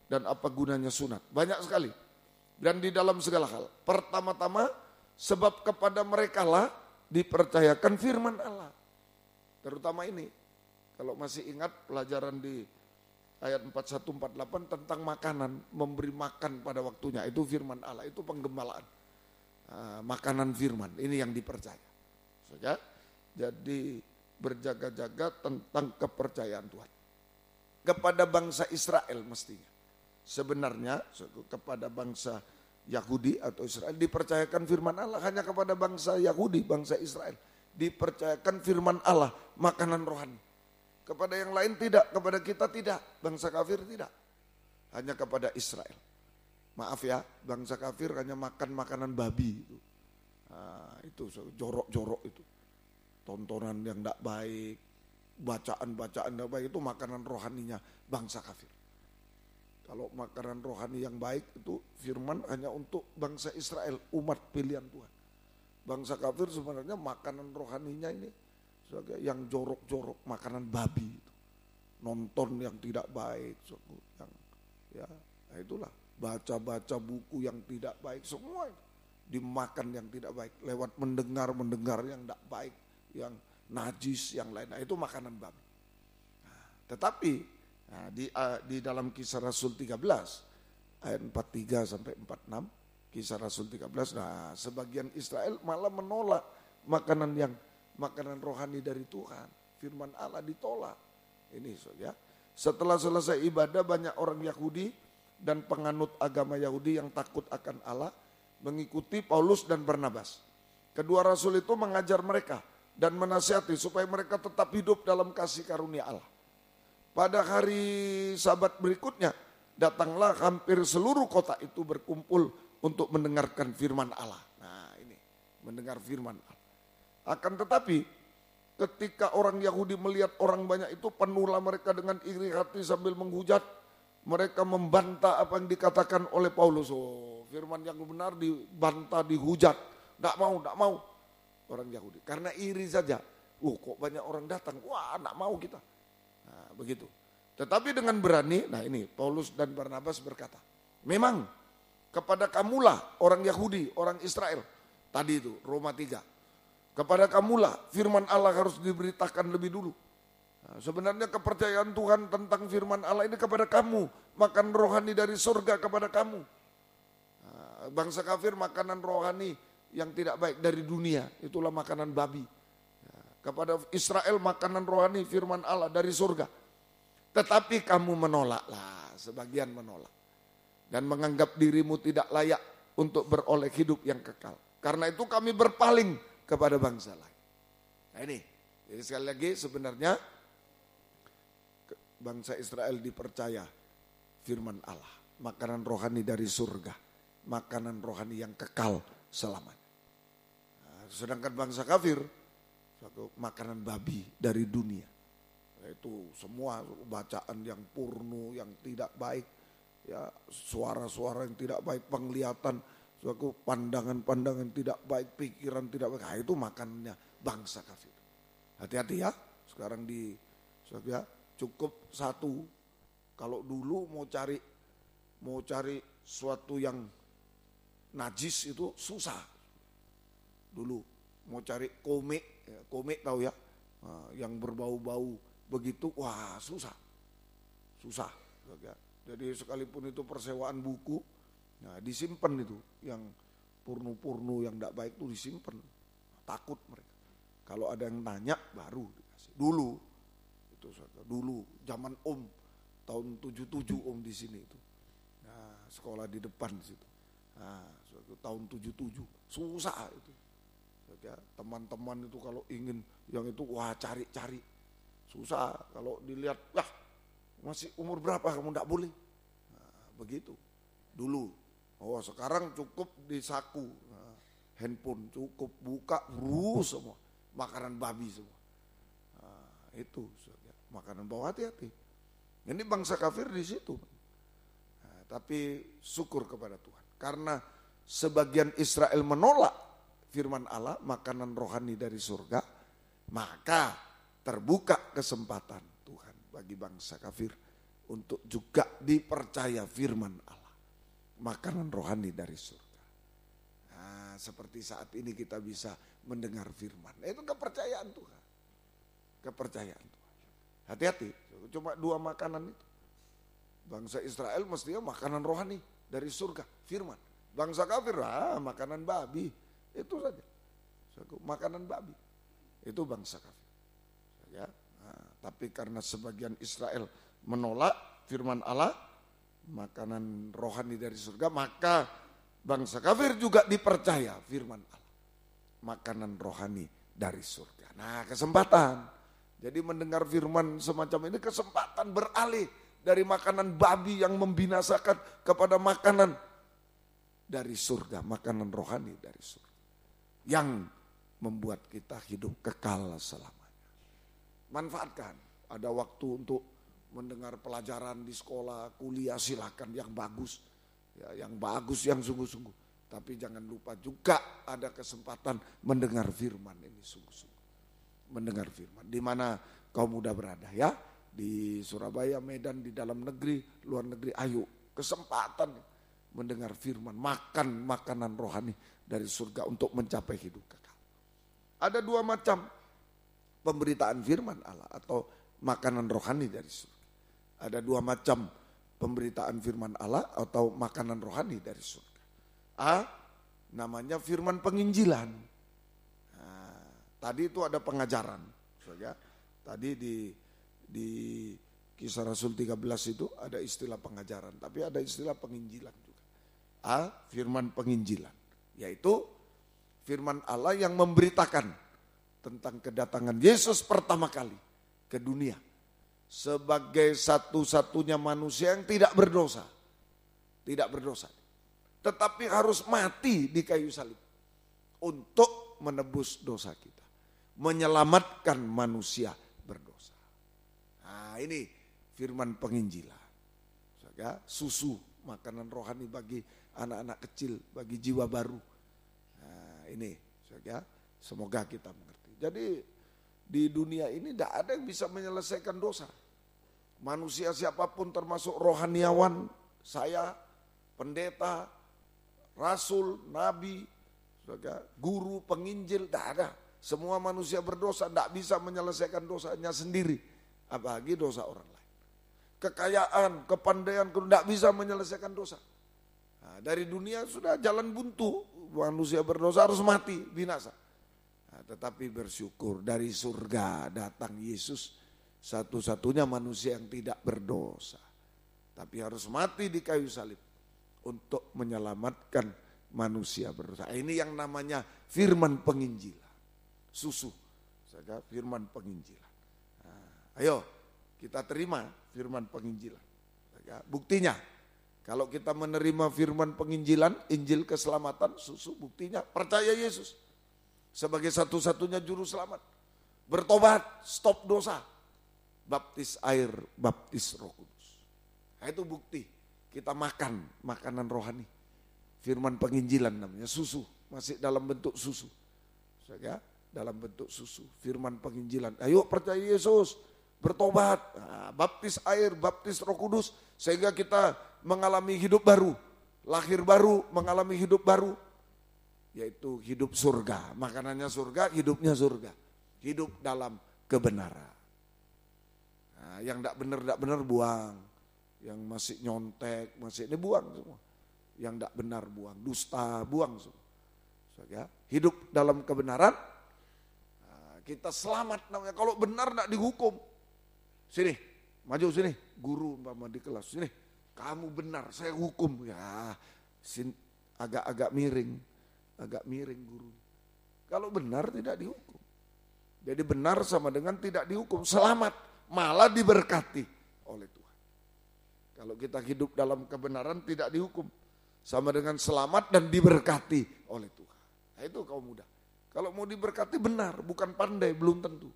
dan apa gunanya sunat? Banyak sekali. Dan di dalam segala hal. Pertama-tama sebab kepada mereka lah dipercayakan firman Allah. Terutama ini. Kalau masih ingat pelajaran di ayat 41-48 tentang makanan, memberi makan pada waktunya. Itu firman Allah, itu penggemalaan. Makanan firman, ini yang dipercaya. Jadi berjaga-jaga tentang kepercayaan Tuhan. Kepada bangsa Israel mestinya. Sebenarnya kepada bangsa Yahudi atau Israel dipercayakan firman Allah. Hanya kepada bangsa Yahudi, bangsa Israel dipercayakan firman Allah, makanan rohani. Kepada yang lain tidak, kepada kita tidak, bangsa kafir tidak. Hanya kepada Israel. Maaf ya, bangsa kafir hanya makan makanan babi itu. Nah, itu jorok-jorok itu. Tontonan yang tidak baik, bacaan-bacaan tidak baik, itu makanan rohaninya bangsa kafir. Kalau makanan rohani yang baik itu firman hanya untuk bangsa Israel, umat pilihan Tuhan. Bangsa kafir sebenarnya makanan rohaninya ini sebagai yang jorok-jorok, makanan babi itu. Nonton yang tidak baik, yang ya nah itulah, baca-baca buku yang tidak baik, semua itu dimakan yang tidak baik, lewat mendengar yang tidak baik, yang najis, yang lain. Nah, itu makanan babi. Nah, tetapi di dalam Kisah Rasul 13 ayat 43-46, Kisah Rasul 13, nah sebagian Israel malah menolak makanan rohani dari Tuhan. Firman Allah ditolak. Ini ya. Setelah selesai ibadah, banyak orang Yahudi dan penganut agama Yahudi yang takut akan Allah mengikuti Paulus dan Barnabas. Kedua rasul itu mengajar mereka dan menasihati supaya mereka tetap hidup dalam kasih karunia Allah. Pada hari Sabat berikutnya, datanglah hampir seluruh kota itu berkumpul untuk mendengarkan firman Allah. Nah ini, mendengar firman Allah. Akan tetapi, ketika orang Yahudi melihat orang banyak itu, penuhlah mereka dengan iri hati sambil menghujat. Mereka membantah apa yang dikatakan oleh Paulus. Oh, firman yang benar dibantah, dihujat. Tidak mau orang Yahudi. Karena iri saja. Kok banyak orang datang. Wah, tidak mau kita. Nah, begitu. Tetapi dengan berani, nah ini Paulus dan Barnabas berkata, memang kepada kamulah orang Yahudi, orang Israel. Tadi itu Roma 3. Kepada kamulah firman Allah harus diberitakan lebih dulu. Nah, sebenarnya kepercayaan Tuhan tentang firman Allah ini kepada kamu. Makan rohani dari surga kepada kamu. Nah, bangsa kafir makanan rohani yang tidak baik dari dunia. Itulah makanan babi. Nah, kepada Israel makanan rohani firman Allah dari surga. Tetapi kamu menolaklah, sebagian menolak. Dan menganggap dirimu tidak layak untuk beroleh hidup yang kekal. Karena itu kami berpaling kepada bangsa lain. Nah ini, jadi sekali lagi sebenarnya bangsa Israel dipercaya firman Allah. Makanan rohani dari surga. Makanan rohani yang kekal selamanya. Nah, sedangkan bangsa kafir, suatu makanan babi dari dunia. Itu semua bacaan yang purno, yang tidak baik, ya suara-suara yang tidak baik, penglihatan, suatu pandangan-pandangan tidak baik, pikiran tidak baik. Nah, itu makanannya bangsa kafir. Hati-hati ya, sekarang ya, cukup satu. Kalau dulu mau cari suatu yang najis itu susah. Dulu mau cari komik tahu ya. Nah, yang berbau-bau begitu, wah susah. Jadi sekalipun itu persewaan buku, nah disimpan itu, yang purnu-purnu yang tidak baik itu disimpan. Takut mereka. Kalau ada yang nanya baru dikasih. Dulu zaman tahun 77 di sini itu. Nah, sekolah di depan di situ. Nah, tahun 77 susah itu. Teman-teman itu kalau ingin yang itu wah cari-cari. Susah kalau dilihat, wah masih umur berapa kamu tidak boleh. Nah, begitu. Dulu. Oh, sekarang cukup di saku. Nah, handphone cukup buka, semua. Makanan babi semua. Nah, itu makanan bawah, hati-hati. Ini bangsa kafir di situ. Nah, tapi syukur kepada Tuhan. Karena sebagian Israel menolak firman Allah, makanan rohani dari surga, maka terbuka kesempatan Tuhan bagi bangsa kafir untuk juga dipercaya firman Allah, makanan rohani dari surga. Nah, seperti saat ini kita bisa mendengar firman, itu kepercayaan Tuhan. Kepercayaan Tuhan. Hati-hati, cuma 2 makanan itu. Bangsa Israel mestinya makanan rohani dari surga, firman. Bangsa kafir, makanan babi. Itu saja. Makanan babi. Itu bangsa kafir. Ya. Nah, tapi karena sebagian Israel menolak firman Allah, makanan rohani dari surga, maka bangsa kafir juga dipercaya firman Allah, makanan rohani dari surga. Nah, kesempatan. Jadi mendengar firman semacam ini kesempatan beralih dari makanan babi yang membinasakan kepada makanan dari surga, makanan rohani dari surga, yang membuat kita hidup kekal selamanya. Manfaatkan, ada waktu untuk mendengar pelajaran di sekolah, kuliah, silakan yang bagus, ya, yang bagus, yang sungguh-sungguh. Tapi jangan lupa juga ada kesempatan mendengar firman ini sungguh-sungguh. Mendengar firman, di mana kau muda berada ya, di Surabaya, Medan, di dalam negeri, luar negeri, ayo kesempatan mendengar firman, makan makanan rohani dari surga untuk mencapai hidup kekal. Ada 2 macam pemberitaan firman Allah atau makanan rohani dari surga. Ada 2 macam pemberitaan firman Allah atau makanan rohani dari surga. Namanya firman penginjilan. Nah, tadi itu ada pengajaran. Tadi di Kisah Rasul 13 itu ada istilah pengajaran, tapi ada istilah penginjilan juga. Firman penginjilan, yaitu firman Allah yang memberitakan tentang kedatangan Yesus pertama kali ke dunia sebagai satu-satunya manusia yang tidak berdosa. Tidak berdosa. Tetapi harus mati di kayu salib untuk menebus dosa kita, menyelamatkan manusia berdosa. Nah, ini firman penginjilan. Susu, makanan rohani bagi anak-anak kecil, bagi jiwa baru. Nah, ini semoga kita mengerti. Jadi di dunia ini tidak ada yang bisa menyelesaikan dosa. Manusia siapapun termasuk rohaniawan, saya, pendeta, rasul, nabi, guru, penginjil, tidak ada. Semua manusia berdosa, tidak bisa menyelesaikan dosanya sendiri, apalagi dosa orang lain. Kekayaan, kepandaian, tidak bisa menyelesaikan dosa. Nah, dari dunia sudah jalan buntu, manusia berdosa harus mati, binasa. Nah, tetapi bersyukur dari surga datang Yesus, satu-satunya manusia yang tidak berdosa. Tapi harus mati di kayu salib untuk menyelamatkan manusia berdosa. Ini yang namanya firman penginjilan. Susu, firman penginjilan. Nah, ayo kita terima firman penginjilan. Buktinya, kalau kita menerima firman penginjilan, Injil keselamatan, susu, buktinya percaya Yesus sebagai satu-satunya juru selamat. Bertobat, stop dosa, baptis air, baptis Roh Kudus. Nah, itu bukti kita makan makanan rohani. Firman penginjilan namanya, susu, masih dalam bentuk susu. Dalam bentuk susu, firman penginjilan. Ayo percaya Yesus, bertobat, baptis air, baptis Roh Kudus, sehingga kita mengalami hidup baru, lahir baru, mengalami hidup baru, yaitu hidup surga. Makanannya surga, hidupnya surga. Hidup dalam kebenaran. Nah, yang tidak benar buang. Yang masih nyontek, masih ini buang semua. Yang tidak benar buang, dusta buang semua. Ya, hidup dalam kebenaran, nah, kita selamat namanya. Kalau benar tidak dihukum. Sini, maju sini, guru umpama di kelas. Sini, kamu benar, saya hukum. Ya, agak miring guru. Kalau benar tidak dihukum. Jadi benar sama dengan tidak dihukum, selamat, malah diberkati oleh Tuhan. Kalau kita hidup dalam kebenaran tidak dihukum, sama dengan selamat dan diberkati oleh Tuhan. Nah, itu kaum muda. Kalau mau diberkati benar, bukan pandai, belum tentu.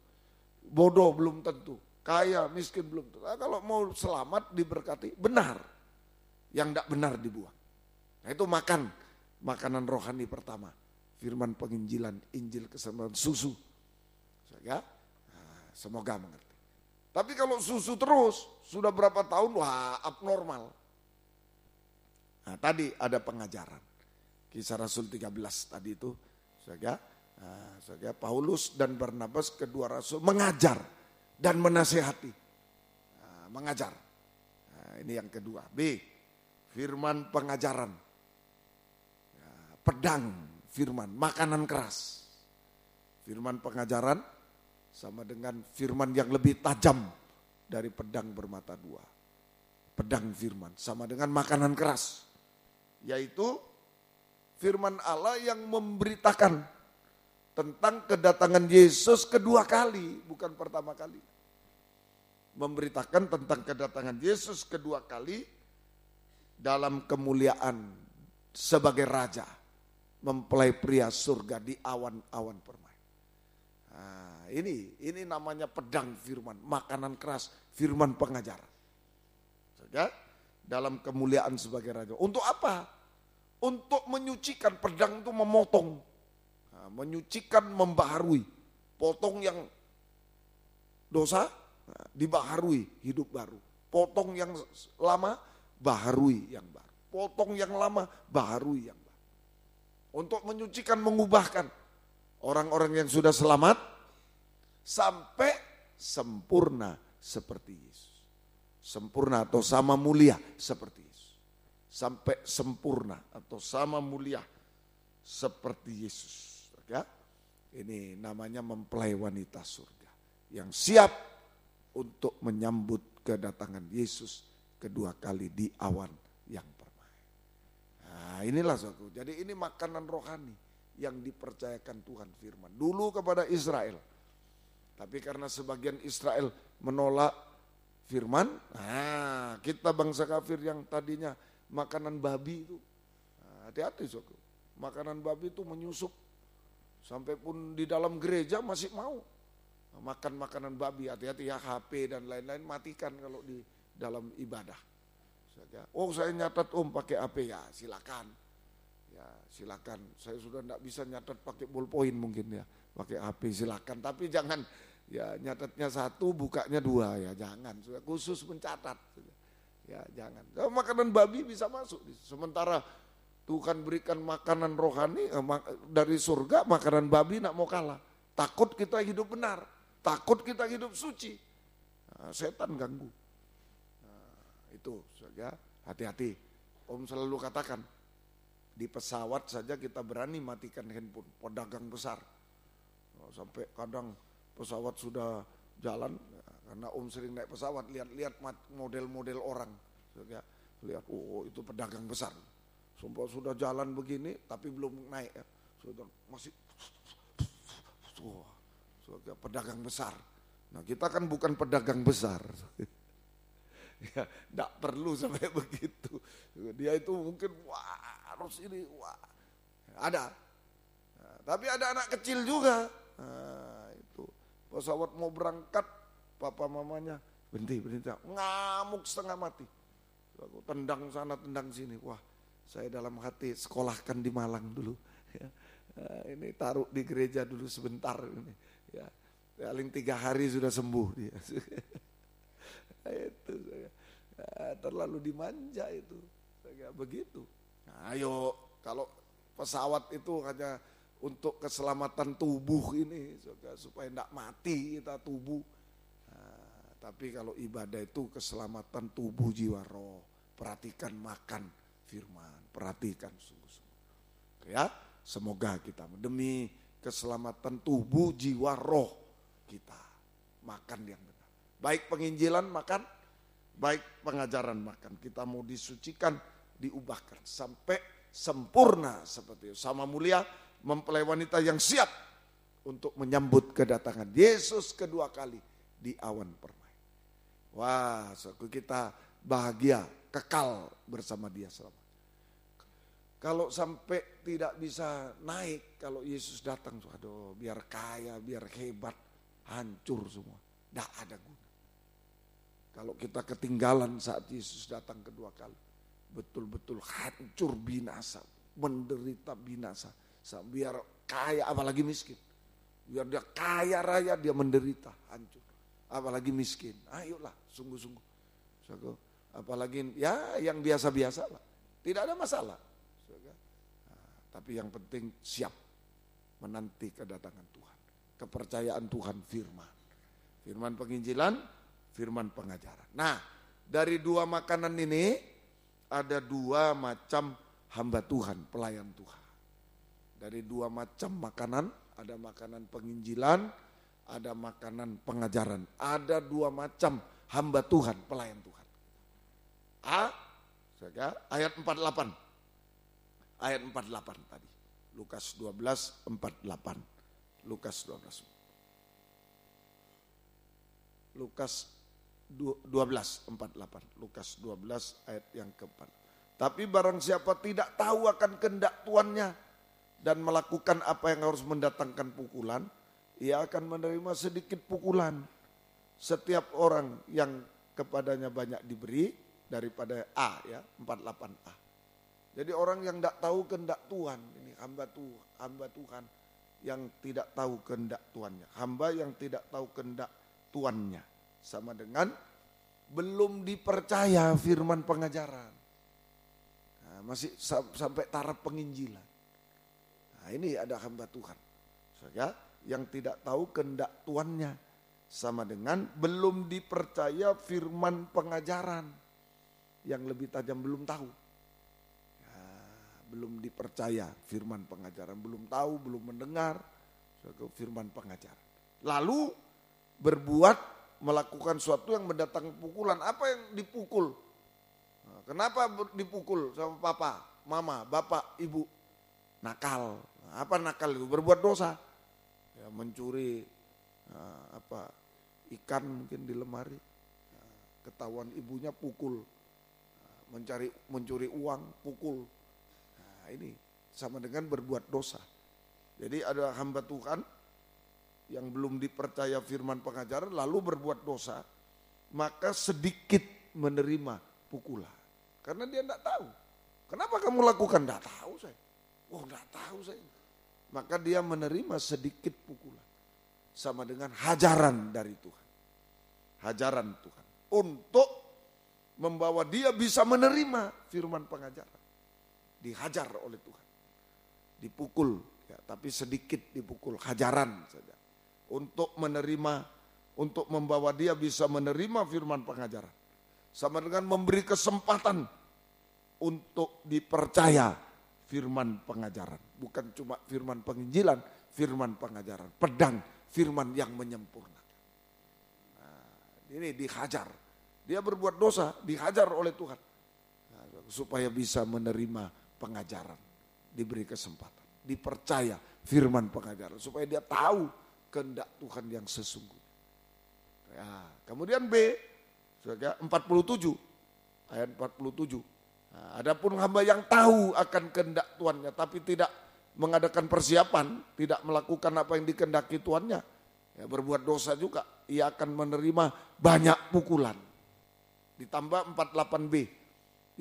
Bodoh belum tentu. Kaya, miskin belum tentu. Nah, kalau mau selamat diberkati benar. Yang tidak benar dibuang. Nah, itu makanan rohani pertama. Firman penginjilan, Injil keselamatan, susu. Ya, nah, semoga mengerti. Tapi kalau susu terus, sudah berapa tahun, wah abnormal. Nah, tadi ada pengajaran. Kisah Rasul 13 tadi itu, saudara, Paulus dan Barnabas kedua rasul mengajar dan menasehati. Nah, mengajar. Nah, ini yang kedua. B, firman pengajaran. Nah, pedang firman, makanan keras. Firman pengajaran sama dengan firman yang lebih tajam dari pedang bermata dua. Pedang firman sama dengan makanan keras. Yaitu firman Allah yang memberitakan tentang kedatangan Yesus kedua kali, bukan pertama kali. Memberitakan tentang kedatangan Yesus kedua kali dalam kemuliaan sebagai raja, mempelai pria surga di awan-awan permai. Nah, ini namanya pedang firman, makanan keras, firman pengajar. Ya, dalam kemuliaan sebagai raja. Untuk apa? Untuk menyucikan, pedang itu memotong, nah, menyucikan, membaharui, potong yang dosa, nah, dibaharui hidup baru, potong yang lama, baharui yang baru, potong yang lama, baharui yang baru. Untuk menyucikan, mengubahkan orang-orang yang sudah selamat sampai sempurna seperti Yesus, sempurna atau sama mulia seperti Yesus. Sampai sempurna atau sama mulia seperti Yesus. Ya, ini namanya mempelai wanita surga yang siap untuk menyambut kedatangan Yesus kedua kali di awan yang permai. Nah, inilah suatu. Jadi ini makanan rohani yang dipercayakan Tuhan firman. Dulu kepada Israel. Tapi karena sebagian Israel menolak firman, nah kita bangsa kafir yang tadinya makanan babi itu, nah, hati-hati soku. Makanan babi itu menyusup, sampai pun di dalam gereja masih mau makan makanan babi. Hati-hati ya, HP dan lain-lain matikan kalau di dalam ibadah. Oh saya nyatat pakai HP, ya silakan. Ya silakan. Saya sudah tidak bisa nyatat pakai ballpoint mungkin ya, pakai HP silakan. Tapi jangan ya nyatatnya satu, bukanya dua ya, jangan. Sudah khusus mencatat. Ya jangan, makanan babi bisa masuk. Sementara Tuhan berikan makanan rohani dari surga, makanan babi nak mau kalah. Takut kita hidup benar, takut kita hidup suci. Nah, setan ganggu. Nah, itu saja, hati-hati. Om selalu katakan, di pesawat saja kita berani matikan handphone, pedagang besar. Sampai kadang pesawat sudah jalan, karena Om sering naik pesawat, lihat-lihat model-model orang. Ya, lihat, oh itu pedagang besar. Sumpah sudah jalan begini, tapi belum naik. Ya. Sudah masih, pedagang besar. Nah kita kan bukan pedagang besar. Ya, tidak perlu sampai begitu. Dia itu mungkin, wah harus ini, wah. Ada. Nah, tapi ada anak kecil juga. Nah, itu pesawat mau berangkat, papa mamanya berhenti, ngamuk setengah mati. Aku tendang sana, tendang sini. Wah, saya dalam hati sekolahkan di Malang dulu. Ya, ini taruh di gereja dulu sebentar. Ini, ya, paling 3 hari sudah sembuh dia. Itu saya. Ya, terlalu dimanja itu. Kayak begitu. Nah, ayo, kalau pesawat itu hanya untuk keselamatan tubuh ini, supaya tidak mati kita tubuh. Nah, tapi kalau ibadah itu keselamatan tubuh, jiwa, roh. Perhatikan makan firman, perhatikan sungguh-sungguh. Ya, semoga kita demi keselamatan tubuh, jiwa, roh kita makan yang benar. Baik penginjilan makan, baik pengajaran makan. Kita mau disucikan, diubahkan sampai sempurna seperti itu. Sama mulia mempelai wanita yang siap untuk menyambut kedatangan Yesus kedua kali di awan permai. Wah, kita bahagia kekal bersama Dia selama. Kalau sampai tidak bisa naik, kalau Yesus datang, aduh, biar kaya, biar hebat, hancur semua. Tidak ada guna. Kalau kita ketinggalan saat Yesus datang kedua kali, betul-betul hancur binasa, menderita binasa. Biar kaya apalagi miskin. Biar dia kaya raya dia menderita, hancur. Apalagi miskin. Ayolah, sungguh-sungguh. Apalagi ya yang biasa-biasa lah. Tidak ada masalah. Tapi yang penting siap menanti kedatangan Tuhan. Kepercayaan Tuhan firman. Firman penginjilan, firman pengajaran. Nah, dari dua makanan ini ada dua macam hamba Tuhan, pelayan Tuhan. Dari dua macam makanan, ada makanan penginjilan, ada makanan pengajaran. Ada dua macam hamba Tuhan, pelayan Tuhan. Ayat 48. Ayat 48 tadi. Lukas 12, 48. Lukas 12. Lukas 12, 48. Lukas 12 ayat yang keempat. Tapi barang siapa tidak tahu akan kehendak tuannya dan melakukan apa yang harus mendatangkan pukulan, ia akan menerima sedikit pukulan. Setiap orang yang kepadanya banyak diberi, daripada 48a. Jadi orang yang tidak tahu kehendak Tuhan, ini hamba Tuhan yang tidak tahu kehendak tuannya. Hamba yang tidak tahu kehendak tuannya. Sama dengan belum dipercaya firman pengajaran. Nah, masih sampai taraf penginjilan. Nah, ini ada hamba Tuhan. Yang tidak tahu kehendak tuannya. Sama dengan belum dipercaya firman pengajaran. Yang lebih tajam belum tahu. Belum dipercaya firman pengajaran, belum tahu, belum mendengar firman pengajaran. Lalu berbuat, melakukan sesuatu yang mendatangkan pukulan. Apa yang dipukul? Nah, kenapa dipukul sama papa, mama, bapak, ibu? Nakal. Nah, apa nakal itu? Berbuat dosa. Ya, mencuri ikan mungkin di lemari. Nah, ketahuan ibunya pukul. Nah, mencuri uang, pukul. Ini sama dengan berbuat dosa. Jadi ada hamba Tuhan yang belum dipercaya firman pengajaran lalu berbuat dosa, maka sedikit menerima pukulan. Karena dia tidak tahu. Kenapa kamu lakukan? Tidak tahu saya. Oh, tidak tahu saya. Maka dia menerima sedikit pukulan. Sama dengan hajaran dari Tuhan. Hajaran Tuhan. Untuk membawa dia bisa menerima firman pengajaran. Dihajar oleh Tuhan, dipukul, ya, tapi sedikit dipukul, hajaran saja. Untuk menerima, untuk membawa dia bisa menerima firman pengajaran. Sama dengan memberi kesempatan untuk dipercaya firman pengajaran. Bukan cuma firman penginjilan, firman pengajaran. Pedang, firman yang menyempurnakan. Nah, ini dihajar. Dia berbuat dosa, dihajar oleh Tuhan. Nah, supaya bisa menerima pengajaran, diberi kesempatan, dipercaya firman pengajaran supaya dia tahu kehendak Tuhan yang sesungguhnya. Ya, kemudian B, 47 ayat 47. Nah, adapun hamba yang tahu akan kehendak tuannya tapi tidak mengadakan persiapan, tidak melakukan apa yang dikehendaki tuannya, ya, berbuat dosa juga, ia akan menerima banyak pukulan. Ditambah 48B,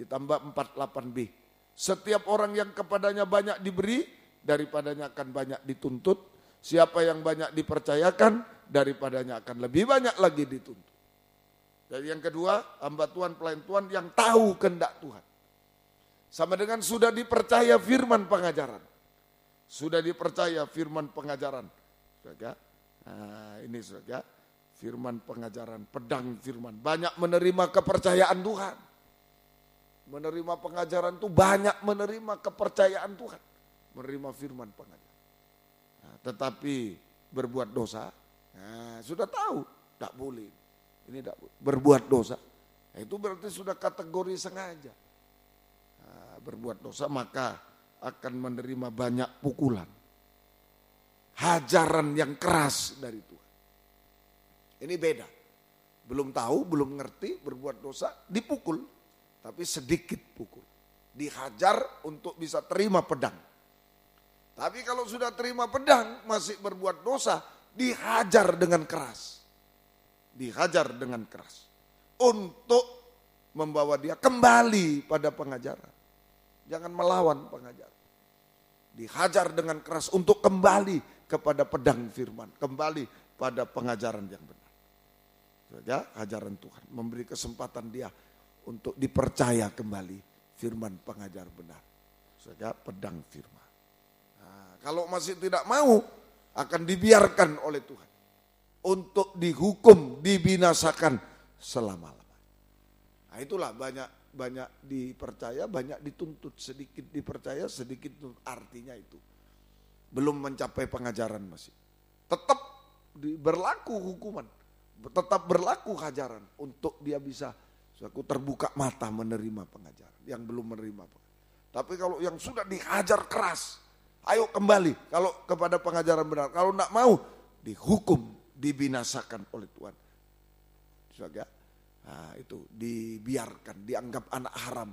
ditambah 48B. Setiap orang yang kepadanya banyak diberi, daripadanya akan banyak dituntut. Siapa yang banyak dipercayakan, daripadanya akan lebih banyak lagi dituntut. Dan yang kedua, hamba Tuhan, pelayan Tuhan yang tahu kehendak Tuhan. Sama dengan sudah dipercaya firman pengajaran. sudah dipercaya firman pengajaran. Saudara, nah, ini saudara, firman pengajaran, pedang firman. Banyak menerima kepercayaan Tuhan. Menerima pengajaran itu banyak menerima kepercayaan Tuhan. Menerima firman pengajaran. Nah, tetapi berbuat dosa, nah, sudah tahu, tak boleh. Ini tak boleh. Berbuat dosa, nah, itu berarti sudah kategori sengaja. Nah, berbuat dosa maka akan menerima banyak pukulan. Hajaran yang keras dari Tuhan. Ini beda. Belum tahu, belum ngerti, berbuat dosa, dipukul. Tapi sedikit pukul. Dihajar untuk bisa terima pedang. Tapi kalau sudah terima pedang, masih berbuat dosa, dihajar dengan keras. Dihajar dengan keras. Untuk membawa dia kembali pada pengajaran. Jangan melawan pengajaran. Dihajar dengan keras untuk kembali kepada pedang firman. Kembali pada pengajaran yang benar. Ya, ajaran Tuhan memberi kesempatan dia untuk dipercaya kembali firman pengajar benar. Saja pedang firman. Nah, kalau masih tidak mau, akan dibiarkan oleh Tuhan untuk dihukum, dibinasakan selama-lamanya. Nah, itulah banyak dipercaya, banyak dituntut, sedikit dipercaya, sedikit dituntut. Artinya itu belum mencapai pengajaran masih. Tetap berlaku hukuman. Tetap berlaku hajaran untuk dia bisa terbuka mata menerima pengajaran. Yang belum menerima pengajaran. Tapi kalau yang sudah dihajar keras, ayo kembali kalau kepada pengajaran benar. Kalau tidak mau, dihukum, dibinasakan oleh Tuhan. Nah, itu dibiarkan, dianggap anak haram.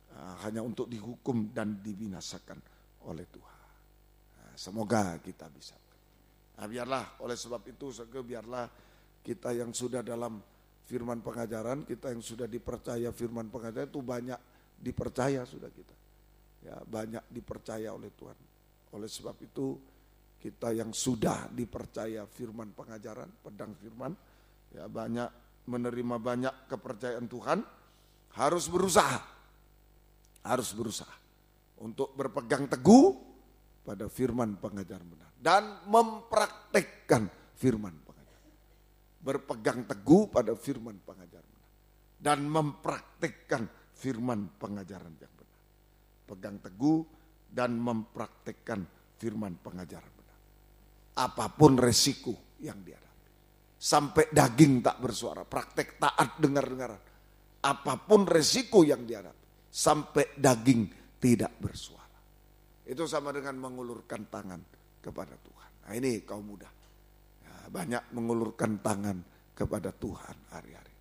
Nah, hanya untuk dihukum dan dibinasakan oleh Tuhan. Nah, semoga kita bisa. Nah, biarlah oleh sebab itu biarlah kita yang sudah dalam firman pengajaran, kita yang sudah dipercaya firman pengajaran itu banyak dipercaya sudah kita. Ya, banyak dipercaya oleh Tuhan. Oleh sebab itu kita yang sudah dipercaya firman pengajaran, pedang firman, ya banyak menerima banyak kepercayaan Tuhan, harus berusaha. Harus berusaha untuk berpegang teguh pada firman pengajaran benar dan mempraktekkan firman pengajaran. Berpegang teguh pada firman pengajaran benar dan mempraktekkan firman pengajaran yang benar. Pegang teguh dan mempraktekkan firman pengajaran benar. Apapun resiko yang dihadapi. Sampai daging tak bersuara, praktek taat dengar-dengaran. Apapun resiko yang dihadapi, sampai daging tidak bersuara. Itu sama dengan mengulurkan tangan kepada Tuhan. Nah, ini kaum muda. Ya, banyak mengulurkan tangan kepada Tuhan hari-hari.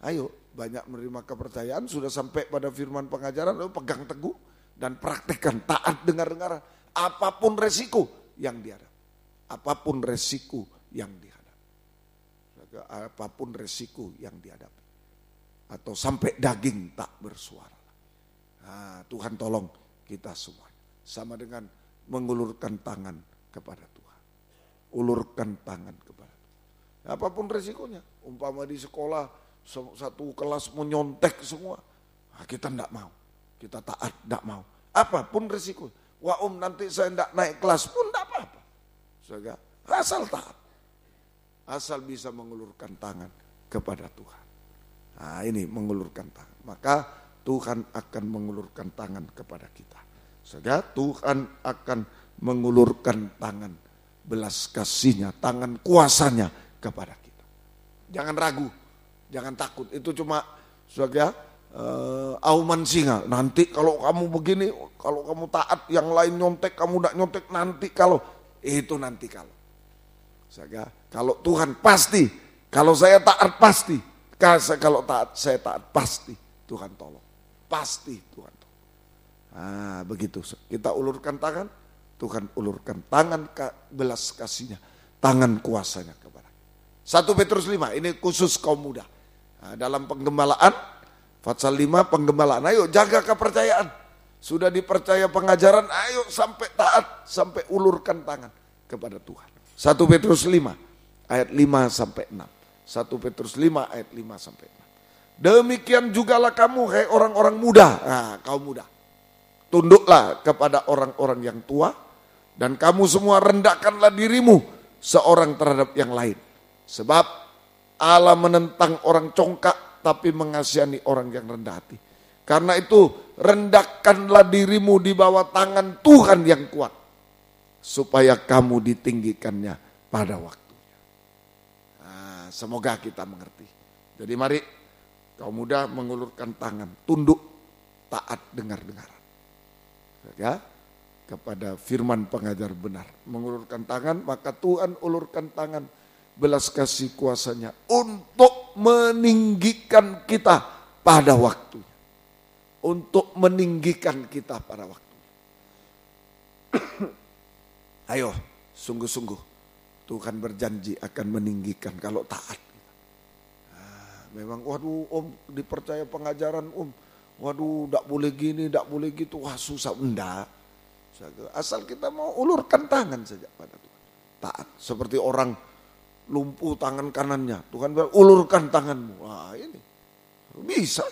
Ayo, banyak menerima kepercayaan, sudah sampai pada firman pengajaran, lalu pegang teguh dan praktekkan taat dengar-dengaran. Apapun resiko yang dihadapi. Apapun resiko yang dihadapi. Apapun resiko yang dihadapi. Atau sampai daging tak bersuara. Nah, Tuhan tolong kita semua. Sama dengan mengulurkan tangan kepada Tuhan. Ulurkan tangan kepada Tuhan. Apapun resikonya. Umpama di sekolah satu kelas menyontek semua. Nah, kita tidak mau. Kita taat, tidak mau. Apapun resiko. Wah nanti saya tidak naik kelas pun tidak apa-apa. Asal taat. Asal bisa mengulurkan tangan kepada Tuhan. Nah ini mengulurkan tangan. Maka Tuhan akan mengulurkan tangan kepada kita. Sehingga Tuhan akan mengulurkan tangan belas kasihnya, tangan kuasanya kepada kita. Jangan ragu, jangan takut. Itu cuma sebagai auman singa. Nanti kalau kamu begini, kalau kamu taat, yang lain nyontek, kamu tidak nyontek. Nanti kalau, itu nanti kalau. Sehingga kalau Tuhan pasti, kalau saya taat pasti. Kalau taat, saya taat pasti. Tuhan tolong, pasti Tuhan. Nah begitu, kita ulurkan tangan, Tuhan ulurkan tangan belas kasihnya, tangan kuasanya kepada kita. 1 Petrus 5, ini khusus kaum muda. Nah, dalam penggembalaan, pasal 5 penggembalaan, ayo jaga kepercayaan. Sudah dipercaya pengajaran, ayo sampai taat, sampai ulurkan tangan kepada Tuhan. 1 Petrus 5, ayat 5 sampai 6. 1 Petrus 5, ayat 5 sampai 6. Demikian jugalah kamu, hai orang-orang muda, nah kaum muda. tunduklah kepada orang-orang yang tua, dan kamu semua rendahkanlah dirimu seorang terhadap yang lain. Sebab Allah menentang orang congkak, tapi mengasihani orang yang rendah hati. Karena itu rendahkanlah dirimu di bawah tangan Tuhan yang kuat, supaya kamu ditinggikannya pada waktunya. Nah, semoga kita mengerti. Jadi mari kaum muda mengulurkan tangan, tunduk, taat, dengar-dengaran. Ya, kepada firman pengajar benar. Mengulurkan tangan, maka Tuhan ulurkan tangan belas kasih kuasanya untuk meninggikan kita pada waktunya. Untuk meninggikan kita pada waktunya. Ayo, sungguh-sungguh Tuhan berjanji akan meninggikan kalau taat. Memang waduh om dipercaya pengajaran om, waduh tidak boleh gini, tidak boleh gitu, wah susah. Enggak, asal kita mau ulurkan tangan saja pada Tuhan. Taat, seperti orang lumpuh tangan kanannya, Tuhan bilang ulurkan tanganmu. Wah ini bisa,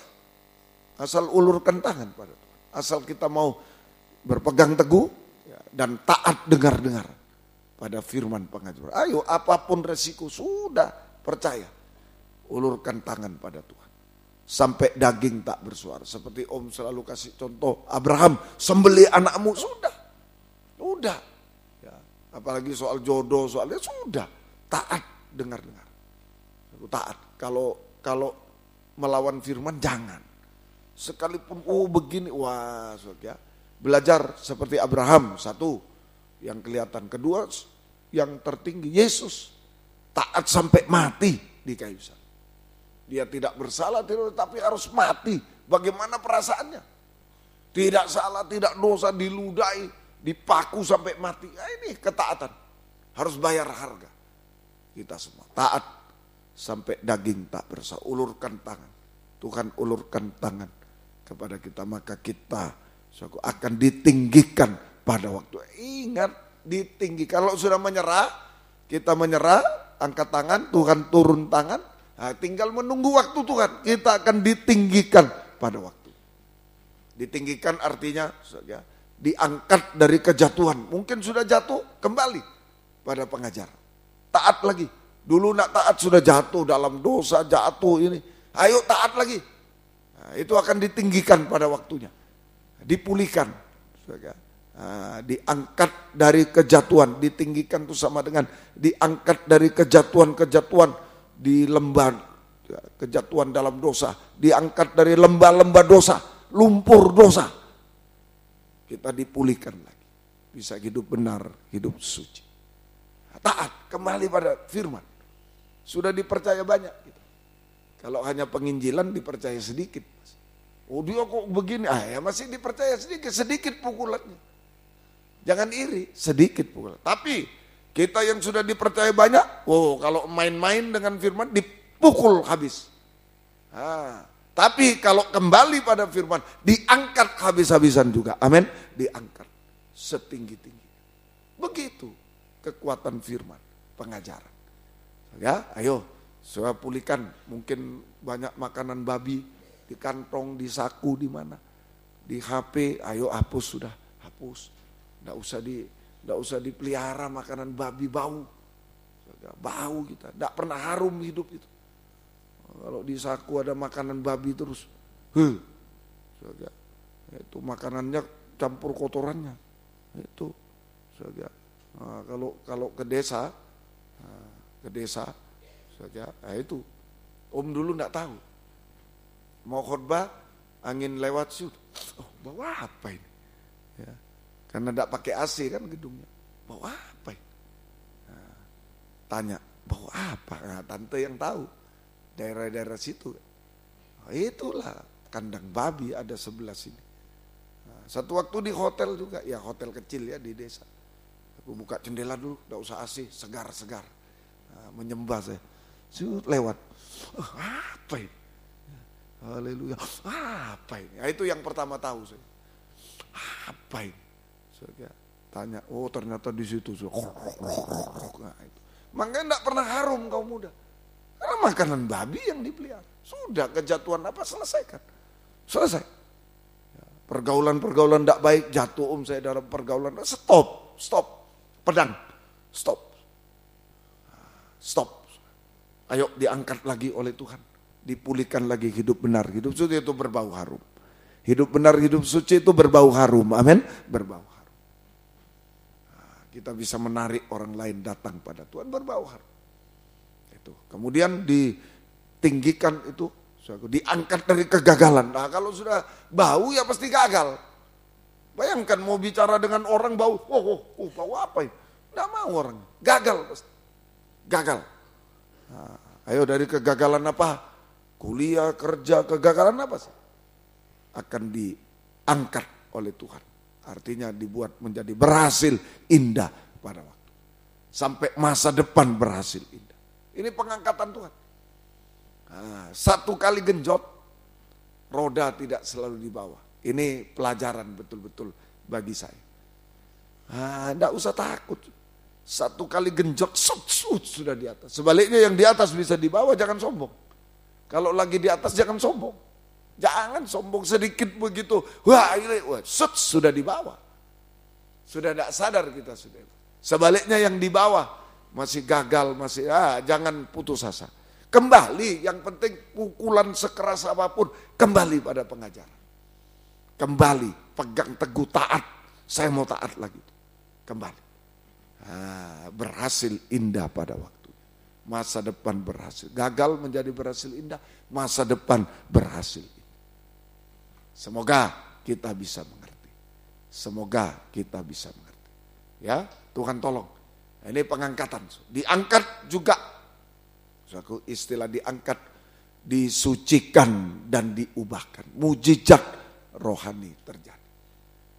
asal ulurkan tangan pada Tuhan. Asal kita mau berpegang teguh dan taat dengar-dengar pada firman pengajar. Ayo apapun resiko sudah percaya. Ulurkan tangan pada Tuhan. Sampai daging tak bersuara. Seperti om selalu kasih contoh. Abraham sembelih anakmu. Sudah. Ya, apalagi soal jodoh. Soalnya sudah. Taat dengar-dengar. Taat. Kalau melawan firman jangan. Sekalipun begini. Wah ya. Belajar seperti Abraham. Satu. Yang kelihatan. Kedua. Yang tertinggi. Yesus. Taat sampai mati di kayu salib. Dia tidak bersalah, tapi harus mati. Bagaimana perasaannya? Tidak salah, tidak dosa, diludahi, dipaku sampai mati. Nah, ini ketaatan. Harus bayar harga. Kita semua taat sampai daging tak bersalah. Ulurkan tangan. Tuhan ulurkan tangan kepada kita. Maka kita akan ditinggikan pada waktu. Ingat, ditinggikan. Kalau sudah menyerah, kita menyerah, angkat tangan, Tuhan turun tangan. Nah, tinggal menunggu waktu Tuhan, kita akan ditinggikan pada waktu. Ditinggikan artinya ya, diangkat dari kejatuhan. Mungkin sudah jatuh, kembali pada pengajar. Taat lagi. Dulu nak taat sudah jatuh dalam dosa, jatuh ini. Ayo taat lagi. Nah, itu akan ditinggikan pada waktunya. Dipulihkan. Nah, diangkat dari kejatuhan. Ditinggikan itu sama dengan diangkat dari kejatuhan-kejatuhan di lembah, kejatuhan dalam dosa, diangkat dari lembah-lembah dosa, lumpur dosa, kita dipulihkan lagi, bisa hidup benar, hidup suci, taat, kembali pada firman. Sudah dipercaya banyak gitu. Kalau hanya penginjilan dipercaya sedikit. Oh dia kok begini, ya masih dipercaya sedikit pukulannya. Jangan iri, sedikit pukulan. Tapi kita yang sudah dipercaya banyak, kalau main-main dengan firman dipukul habis. Tapi kalau kembali pada firman, diangkat habis-habisan juga. Amin. Diangkat setinggi-tinggi. Begitu kekuatan firman, pengajaran. Ya, ayo, saya pulihkan. Mungkin banyak makanan babi di kantong, di saku, di mana, di HP. Ayo hapus sudah, hapus. Tidak usah dipelihara makanan babi, bau kita, tidak pernah harum hidup itu. Kalau di saku ada makanan babi terus, itu makanannya campur kotorannya. Itu, nah, kalau ke desa, itu om dulu tidak tahu. Mau khotbah, angin lewat sud, bawa apa ini? Ya. Karena tidak pakai AC kan gedungnya. Bawa apa ini? Nah, tanya, bawa apa? Nah, tante yang tahu. Daerah-daerah situ. Nah, itulah kandang babi ada sebelah sini. Nah, satu waktu di hotel juga. Ya hotel kecil ya di desa. Aku buka jendela dulu, tidak usah AC, segar-segar. Nah, menyembah saya. Lewat. Apa ini? Haleluya. Apa ini? Nah, itu yang pertama tahu saya. Apa ini? Tanya, ternyata di situ. Nah, itu. Makanya tidak pernah harum kaum muda. Karena makanan babi yang dipelihara. Sudah kejatuhan apa selesaikan. Selesai. Ya, Pergaulan-pergaulan tidak baik, jatuh saya dalam pergaulan. Stop. Pedang, stop. Ayo diangkat lagi oleh Tuhan. Dipulihkan lagi hidup benar, hidup suci itu berbau harum. Hidup benar, hidup suci itu berbau harum, amin, berbau harum. Kita bisa menarik orang lain datang pada Tuhan, berbau harum. Itu. Kemudian ditinggikan itu, diangkat dari kegagalan. Nah kalau sudah bau ya pasti gagal. Bayangkan mau bicara dengan orang bau, bau apa ini? Nggak mau orang, gagal pasti. Gagal. Nah, ayo dari kegagalan apa? Kuliah, kerja, kegagalan apa sih? Akan diangkat oleh Tuhan. Artinya dibuat menjadi berhasil indah pada waktu. Sampai masa depan berhasil indah. Ini pengangkatan Tuhan. Nah, satu kali genjot, roda tidak selalu di bawah. Ini pelajaran betul-betul bagi saya. Tidak usah takut. Satu kali genjot, sudah di atas. Sebaliknya yang di atas bisa di bawah, jangan sombong. Kalau lagi di atas jangan sombong. Jangan sombong sedikit begitu. Sudah di bawah. Sudah tidak sadar kita sudah. Sebaliknya yang di bawah masih gagal, jangan putus asa. Kembali, yang penting pukulan sekeras apapun, kembali pada pengajaran. Kembali, pegang teguh, taat. Saya mau taat lagi. Kembali. Berhasil indah pada waktu. Masa depan berhasil. Gagal menjadi berhasil indah, masa depan berhasil. Semoga kita bisa mengerti. Semoga kita bisa mengerti. Ya, Tuhan tolong. Ini pengangkatan. Diangkat juga. Istilah diangkat, disucikan dan diubahkan. Mujizat rohani terjadi.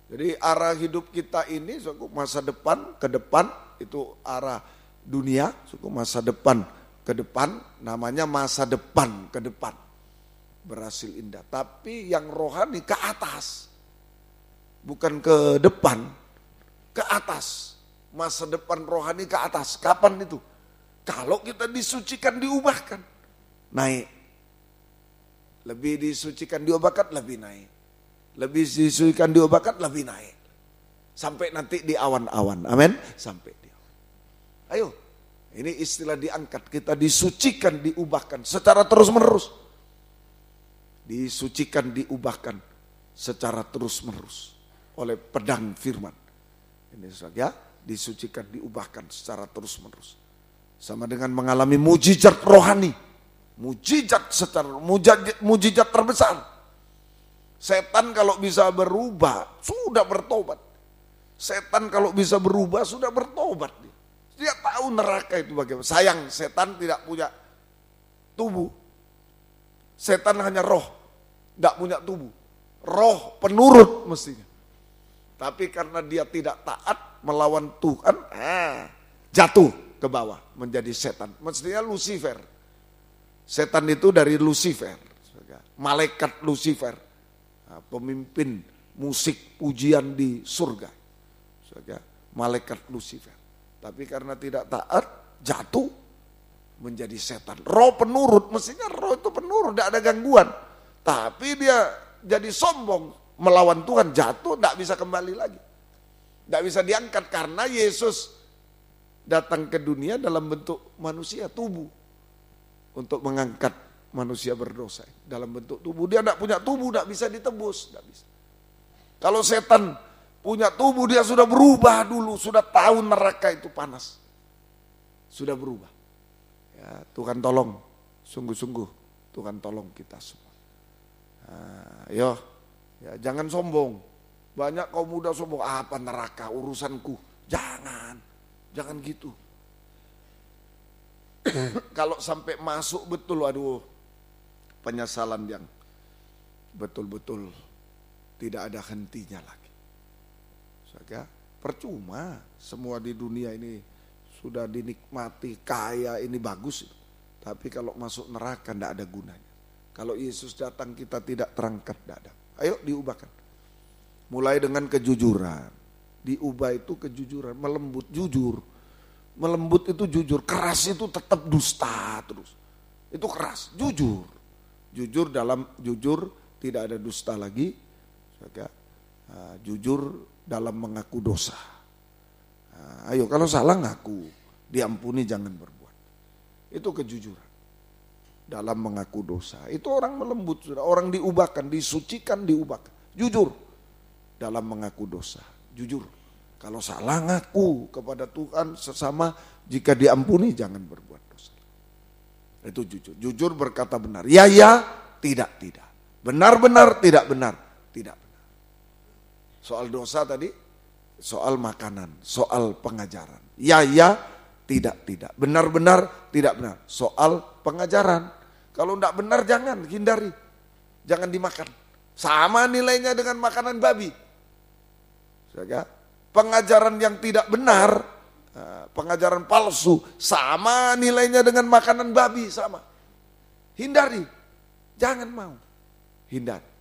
Jadi arah hidup kita ini, masa depan ke depan, itu arah dunia, masa depan ke depan, namanya masa depan ke depan. Berhasil indah. Tapi yang rohani ke atas. Bukan ke depan, ke atas. Masa depan rohani ke atas. Kapan itu? Kalau kita disucikan, diubahkan. Naik. Lebih disucikan, diubahkan, lebih naik. Lebih disucikan, diubahkan, lebih naik. Sampai nanti di awan-awan. Amin. Sampai di awan. Ayo. Ini istilah diangkat. Kita disucikan, diubahkan secara terus-menerus. Disucikan, diubahkan secara terus-menerus oleh pedang firman. Ini ya, disucikan, diubahkan secara terus-menerus. Sama dengan mengalami mujizat rohani. Mujizat terbesar. Setan kalau bisa berubah, sudah bertobat. Setan kalau bisa berubah, sudah bertobat. Dia tahu neraka itu bagaimana. Sayang, setan tidak punya tubuh. Setan hanya roh, tidak punya tubuh. Roh penurut mestinya. Tapi karena dia tidak taat melawan Tuhan, jatuh ke bawah menjadi setan. Mestinya Lucifer. Setan itu dari Lucifer, malaikat Lucifer, pemimpin musik pujian di surga, malaikat Lucifer. Tapi karena tidak taat, jatuh menjadi setan. Roh penurut, mestinya roh itu penurut, tidak ada gangguan. Tapi dia jadi sombong, melawan Tuhan, jatuh, tidak bisa kembali lagi. Tidak bisa diangkat karena Yesus datang ke dunia dalam bentuk manusia, tubuh. Untuk mengangkat manusia berdosa. Dalam bentuk tubuh, dia tidak punya tubuh, tidak bisa ditebus. Tidak bisa. Kalau setan punya tubuh, dia sudah berubah dulu, sudah tahu neraka itu panas. Sudah berubah. Ya, Tuhan tolong, sungguh-sungguh Tuhan tolong kita semua. Ya, jangan sombong. Banyak kaum muda sombong, apa neraka urusanku. Jangan gitu. Kalau sampai masuk betul, penyesalan yang betul-betul tidak ada hentinya lagi. Percuma semua di dunia ini sudah dinikmati, kaya, ini bagus. Tapi kalau masuk neraka tidak ada gunanya. Kalau Yesus datang kita tidak terangkat, tidak ada. Ayo diubahkan. Mulai dengan kejujuran. Diubah itu kejujuran, melembut, jujur. Melembut itu jujur, keras itu tetap dusta terus. Itu keras, jujur. Jujur tidak ada dusta lagi. Jujur dalam mengaku dosa. Ayo kalau salah ngaku, diampuni jangan berbuat. Itu kejujuran dalam mengaku dosa. Itu orang melembut, orang diubahkan, disucikan, diubahkan. Jujur dalam mengaku dosa. Jujur. Kalau salah ngaku kepada Tuhan sesama, jika diampuni jangan berbuat dosa. Itu jujur. Jujur berkata benar. Ya, tidak. Benar, tidak benar. Tidak benar. Soal dosa tadi, soal makanan, soal pengajaran. Ya, tidak. Benar, tidak benar. Soal pengajaran. Kalau tidak benar jangan, hindari. Jangan dimakan. Sama nilainya dengan makanan babi. Pengajaran yang tidak benar, pengajaran palsu, sama nilainya dengan makanan babi, sama. Hindari. Jangan mau. Hindari.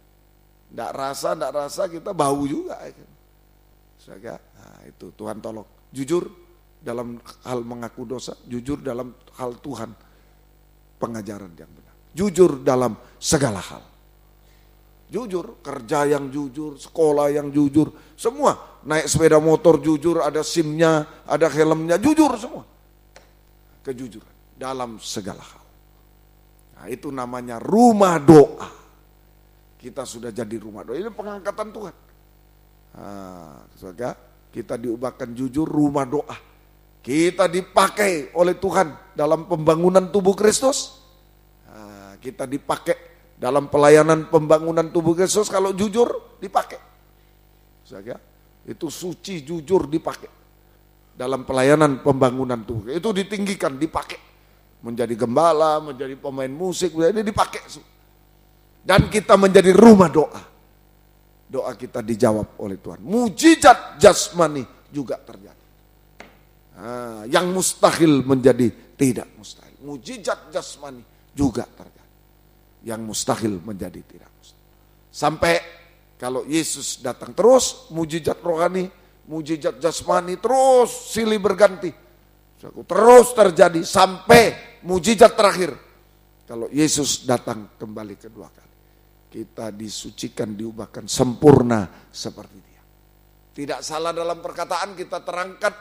Tidak rasa kita bau juga. Nah, itu Tuhan tolong. Jujur dalam hal mengaku dosa, jujur dalam hal Tuhan, pengajaran yang benar. Jujur dalam segala hal. Jujur, kerja yang jujur, sekolah yang jujur, semua. Naik sepeda motor jujur, ada SIM-nya, ada helmnya, jujur semua. Kejujuran dalam segala hal. Nah, itu namanya rumah doa. Kita sudah jadi rumah doa. Ini pengangkatan Tuhan. Nah, kita diubahkan jujur rumah doa. Kita dipakai oleh Tuhan dalam pembangunan tubuh Kristus. Nah, kita dipakai dalam pelayanan pembangunan tubuh Kristus. Kalau jujur dipakai. Itu suci, jujur dipakai. Dalam pelayanan pembangunan tubuh. Itu ditinggikan, dipakai. Menjadi gembala, menjadi pemain musik, ini dipakai. Dan kita menjadi rumah doa. Doa kita dijawab oleh Tuhan. Mujizat jasmani juga terjadi. Nah, yang mustahil menjadi tidak mustahil. Mujizat jasmani juga terjadi. Yang mustahil menjadi tidak mustahil. Sampai kalau Yesus datang terus, mujizat rohani, mujizat jasmani terus silih berganti. Terus terjadi sampai mujizat terakhir. Kalau Yesus datang kembali kedua kali. Kita disucikan, diubahkan sempurna seperti Dia. Tidak salah dalam perkataan, kita terangkat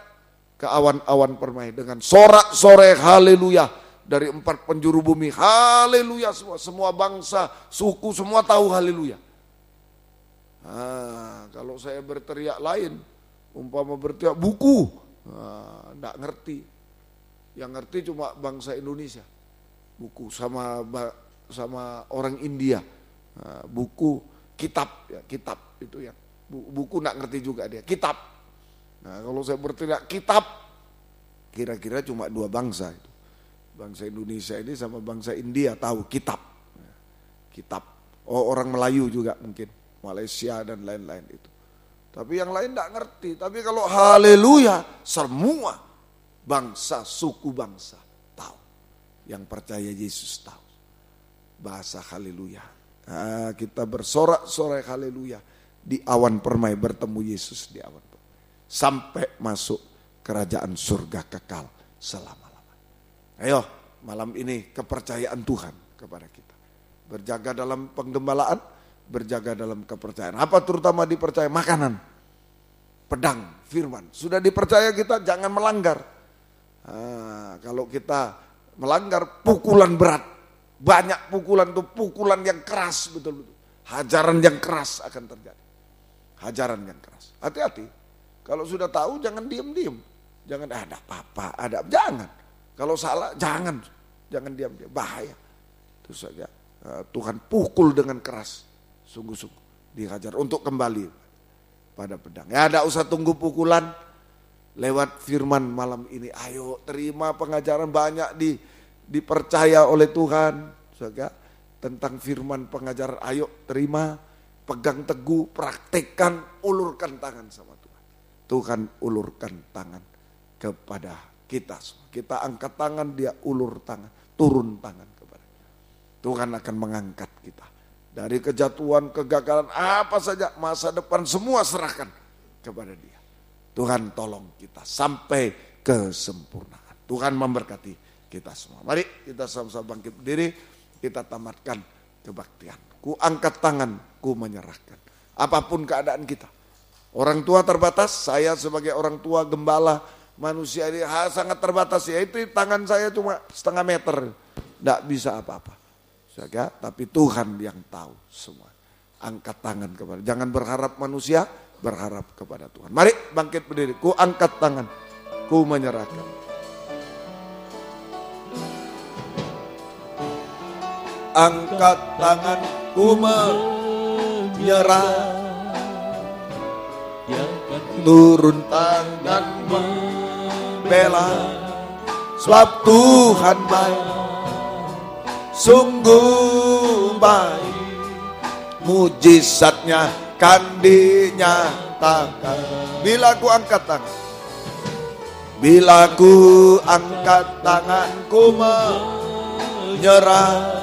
ke awan-awan permai dengan sorak-sorai haleluya. Dari 4 penjuru bumi, haleluya semua bangsa, suku semua tahu haleluya. Nah, kalau saya berteriak lain, umpama berteriak buku, enggak ngerti. Yang ngerti cuma bangsa Indonesia. Buku sama orang India. Buku kitab itu ya. Buku enggak ngerti juga dia, kitab. Nah, kalau saya berteriak kitab, kira-kira cuma 2 bangsa itu. Bangsa Indonesia ini sama bangsa India tahu kitab. Kitab. Oh, orang Melayu juga mungkin. Malaysia dan lain-lain itu. Tapi yang lain tidak ngerti. Tapi kalau haleluya, semua bangsa, suku bangsa tahu. Yang percaya Yesus tahu. Bahasa haleluya. Nah, kita bersorak-sorai haleluya. Di awan permai bertemu Yesus di awan permai. Sampai masuk kerajaan surga kekal selama. Ayo, malam ini kepercayaan Tuhan kepada kita. Berjaga dalam penggembalaan, berjaga dalam kepercayaan. Apa terutama dipercaya? Makanan, pedang, firman. Sudah dipercaya kita jangan melanggar. Kalau kita melanggar, pukulan berat. Banyak pukulan itu, pukulan yang keras betul-betul. Hajaran yang keras akan terjadi. Hajaran yang keras. Hati-hati. Kalau sudah tahu jangan diem-diem. Jangan ada apa-apa, jangan. Kalau salah jangan diam, bahaya. Terus saja Tuhan pukul dengan keras, sungguh-sungguh dihajar untuk kembali pada pedang. Ya, tidak usah tunggu pukulan, lewat firman malam ini. Ayo terima pengajaran banyak dipercaya oleh Tuhan, saja tentang firman pengajaran. Ayo terima, pegang teguh, praktekkan, ulurkan tangan sama Tuhan. Tuhan ulurkan tangan kepada kita semua. Kita angkat tangan, dia ulur tangan, turun tangan kepada kita. Tuhan akan mengangkat kita. Dari kejatuhan, kegagalan, apa saja, masa depan semua serahkan kepada dia. Tuhan tolong kita sampai kesempurnaan. Tuhan memberkati kita semua. Mari kita sama-sama bangkit berdiri, kita tamatkan kebaktian. Ku angkat tangan, ku menyerahkan. apapun keadaan kita. Orang tua terbatas, saya sebagai orang tua gembala manusia ini sangat terbatas ya. Itu tangan saya cuma setengah meter, tidak bisa apa-apa. Tapi Tuhan yang tahu semua. Angkat tangan kepada, jangan berharap manusia, berharap kepada Tuhan. Mari bangkit berdiri, ku angkat tangan, ku menyerahkan. Angkat tangan, ku menyerah. Turun tangan membela, sebab Tuhan baik, sungguh baik. Mujizatnya kan dinyatakan. Bila ku angkat tangan, bila ku angkat tangan, ku menyerah,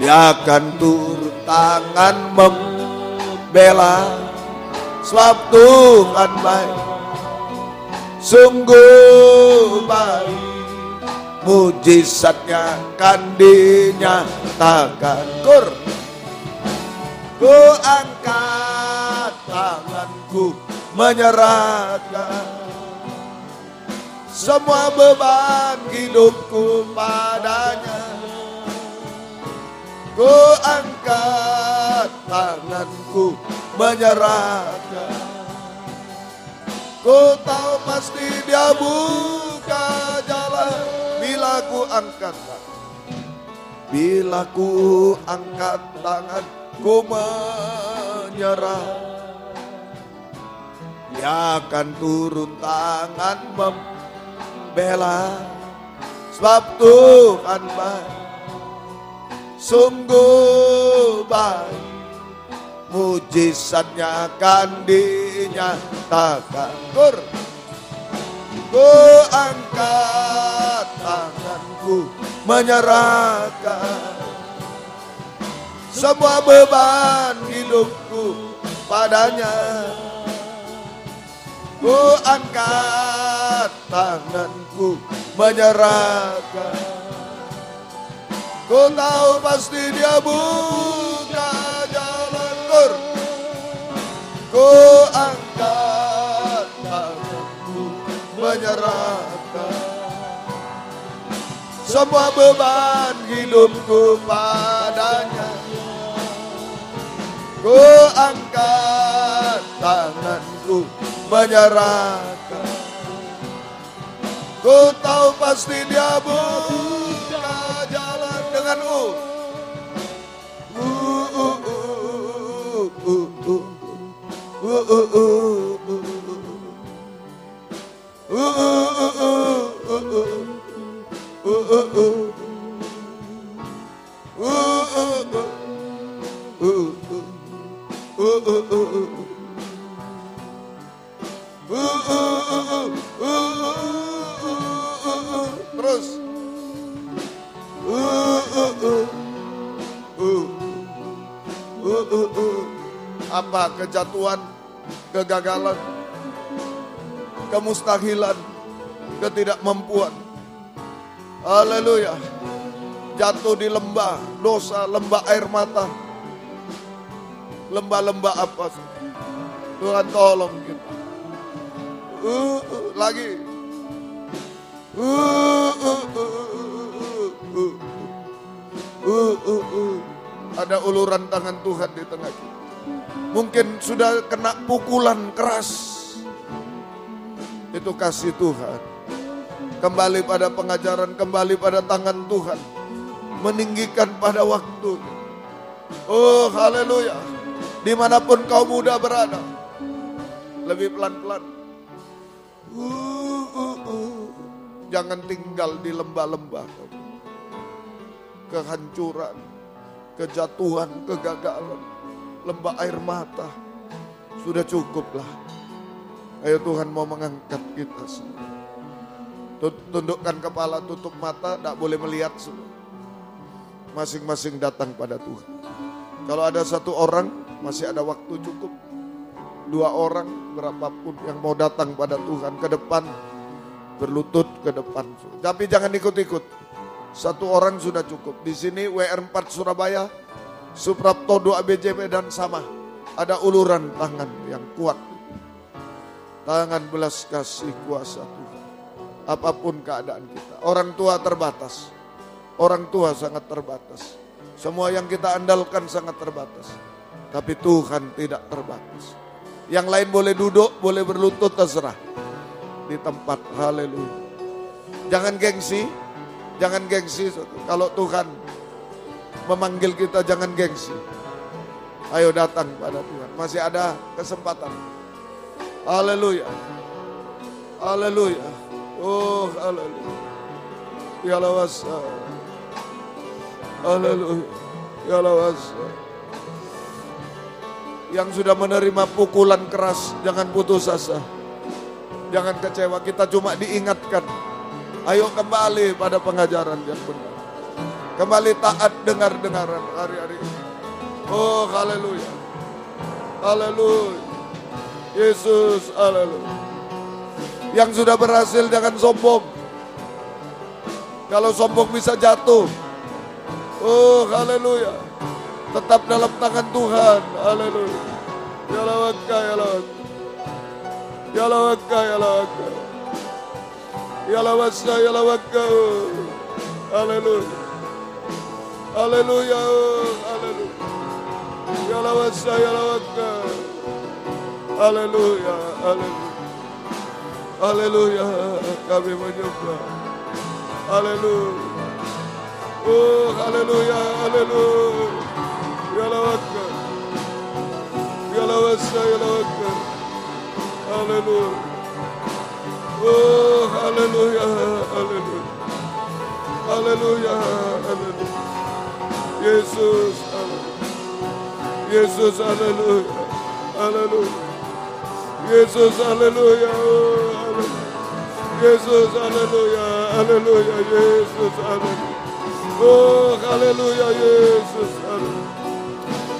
Dia akan turun tangan membela, sebab Tuhan baik, sungguh baik. Mujizatnya kan dinyatakan. Ku angkat tanganku menyerahkan semua beban hidupku padanya. Ku angkat tanganku menyerahkan. Ku tahu pasti Dia buka jalan. Bila ku angkat tangan, bila ku angkat tangan, ku menyerah, Dia akan turun tangan membela, sebab Tuhan baik, sungguh baik. Mujizatnya akan dinyatakan. Ku angkat tanganku menyerahkan semua beban hidupku padanya. Ku angkat tanganku menyerahkan. Ku tahu pasti Dia buka jalan. Ku angkat tanganku menyerahkan semua beban hidupku padanya. Ku angkat tanganku menyerahkan. Ku tahu pasti Dia buka jalan dengan terus apa kejatuhan, kegagalan, kemustahilan, ketidakmampuan. Haleluya. Jatuh di lembah dosa, lembah air mata, lembah-lembah apa? Tuhan tolong kita. Lagi. Ada uluran tangan Tuhan di tengah kita. Mungkin sudah kena pukulan keras. Itu kasih Tuhan. Kembali pada pengajaran, kembali pada tangan Tuhan. Meninggikan pada waktu. Oh haleluya. Dimanapun kau muda berada. Lebih pelan-pelan. Jangan tinggal di lembah-lembah. Kehancuran, kejatuhan, kegagalan, lembah air mata. Sudah cukuplah. Ayo Tuhan mau mengangkat kita semua. Tundukkan kepala, tutup mata, tak boleh melihat semua. Masing-masing datang pada Tuhan. Kalau ada satu orang, masih ada waktu cukup. 2 orang, berapapun yang mau datang pada Tuhan ke depan, berlutut ke depan. Tapi jangan ikut-ikut. 1 orang sudah cukup. Di sini WR4 Surabaya Suprapto doa BJP dan sama. Ada uluran tangan yang kuat. Tangan belas kasih kuasa Tuhan. Apapun keadaan kita. Orang tua terbatas. Orang tua sangat terbatas. Semua yang kita andalkan sangat terbatas. Tapi Tuhan tidak terbatas. Yang lain boleh duduk, boleh berlutut, terserah. Di tempat, haleluya. Jangan gengsi. Jangan gengsi. Kalau Tuhan memanggil kita, jangan gengsi. Ayo datang pada Tuhan. Masih ada kesempatan. Haleluya. Haleluya. Oh, haleluya. Ya lawasa. Haleluya. Ya lawasa. Yang sudah menerima pukulan keras, jangan putus asa. Jangan kecewa, kita cuma diingatkan. Ayo kembali pada pengajaran yang benar. Kembali taat dengar-dengaran hari-hari ini. Oh, haleluya. Haleluya. Yesus, haleluya. Yang sudah berhasil jangan sombong. Kalau sombong bisa jatuh. Oh, haleluya. Tetap dalam tangan Tuhan. Haleluya. Ya lawaka, ya lawaka. Ya lawaka, ya lawaka. Ya lawasa, ya lawaka. Haleluya. Haleluya. Haleluya. Ya lawasa, ya lawaka. Haleluya. Haleluya. Haleluya. Kami menyembah. Haleluya. Oh, haleluya. Haleluya. Ya lawaka. Ya lawasa, ya lawaka. Haleluya. Oh, haleluya. Haleluya. Haleluya. Haleluya. Yesus, haleluya. Yesus, haleluya. Haleluya. Yesus, haleluya. Yesus, haleluya. Haleluya. Yesus, haleluya. Oh, haleluya. Yesus, haleluya.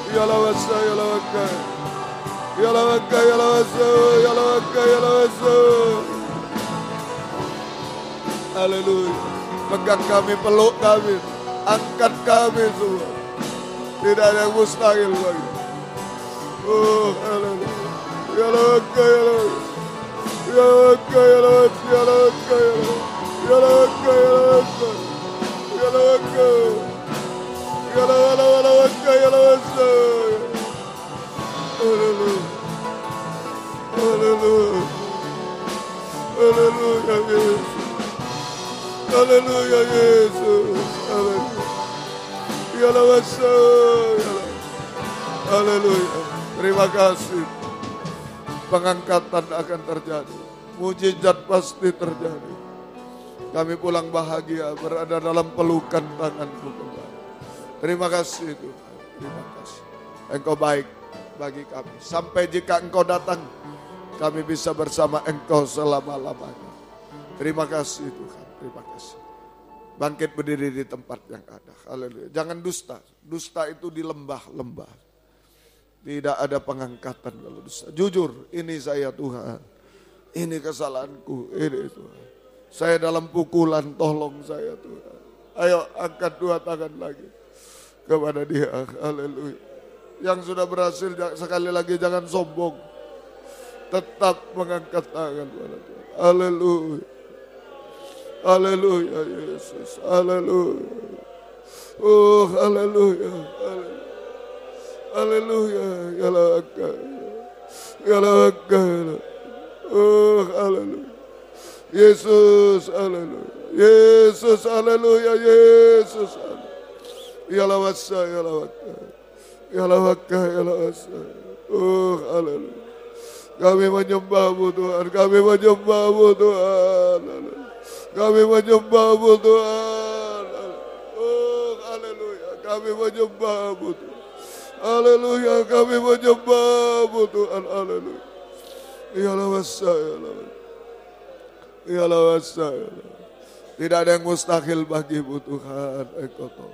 Ya lawasa, ya lawaka. Ya lawaka, ya lawasa. Ya lawaka, ya lawasa. Haleluya. Pegang kami, peluk kami. Angkat kami semua. Tidak ada yang mustahil lagi. Oh, haleluya. Ya lawaka, ya lawaka. Ya lawaka, ya lawaka. Ya lawaka, ya lawaka. Ya lawaka, ya lawaka. Ya lawaka. Ya lawaka, ya lawaka. Haleluya. Haleluya. Haleluya, Yesus. Haleluya, Yesus. Haleluya. Ya lawasa. Haleluya. Terima kasih. Pengangkatan akan terjadi. Mujizat pasti terjadi. Kami pulang bahagia berada dalam pelukan tangan-Mu kembali. Terima kasih Tuhan. Terima kasih. Engkau baik bagi kami. Sampai jika Engkau datang, kami bisa bersama Engkau selama-lamanya. Terima kasih Tuhan. Terima kasih. Bangkit berdiri di tempat yang ada. Haleluya. Jangan dusta. Dusta itu di lembah-lembah. Tidak ada pengangkatan kalau dusta. Jujur, ini saya Tuhan. Ini kesalahanku. Ini Tuhan. Saya dalam pukulan, tolong saya Tuhan. Ayo angkat dua tangan lagi kepada Dia. Haleluya. Yang sudah berhasil sekali lagi jangan sombong. Tetap mengangkat tangan kepada Tuhan. Haleluya. Haleluya Yesus. Haleluya. Oh, haleluya. Haleluya. Haleluya. Ya laka. Ya laka. Oh, haleluya. Yesus, haleluya. Yesus, haleluya. Yesus, haleluya. Ya lawasa, ya lawaka. Ya lawaka, ya lawasa. Oh, haleluya. Kami menyembah-Mu Tuhan. Kami menyembah-Mu Tuhan. Haleluya. Kami menyembah-Mu Tuhan. Oh, haleluya. Kami menyembah-Mu Tuhan. Haleluya. Kami menyembah-Mu Tuhan. Haleluya. Ya lawasa, ya lawasa. Ya lawasa, ya lawasa. Tidak ada yang mustahil bagi-Mu Tuhan. Engkau tahu.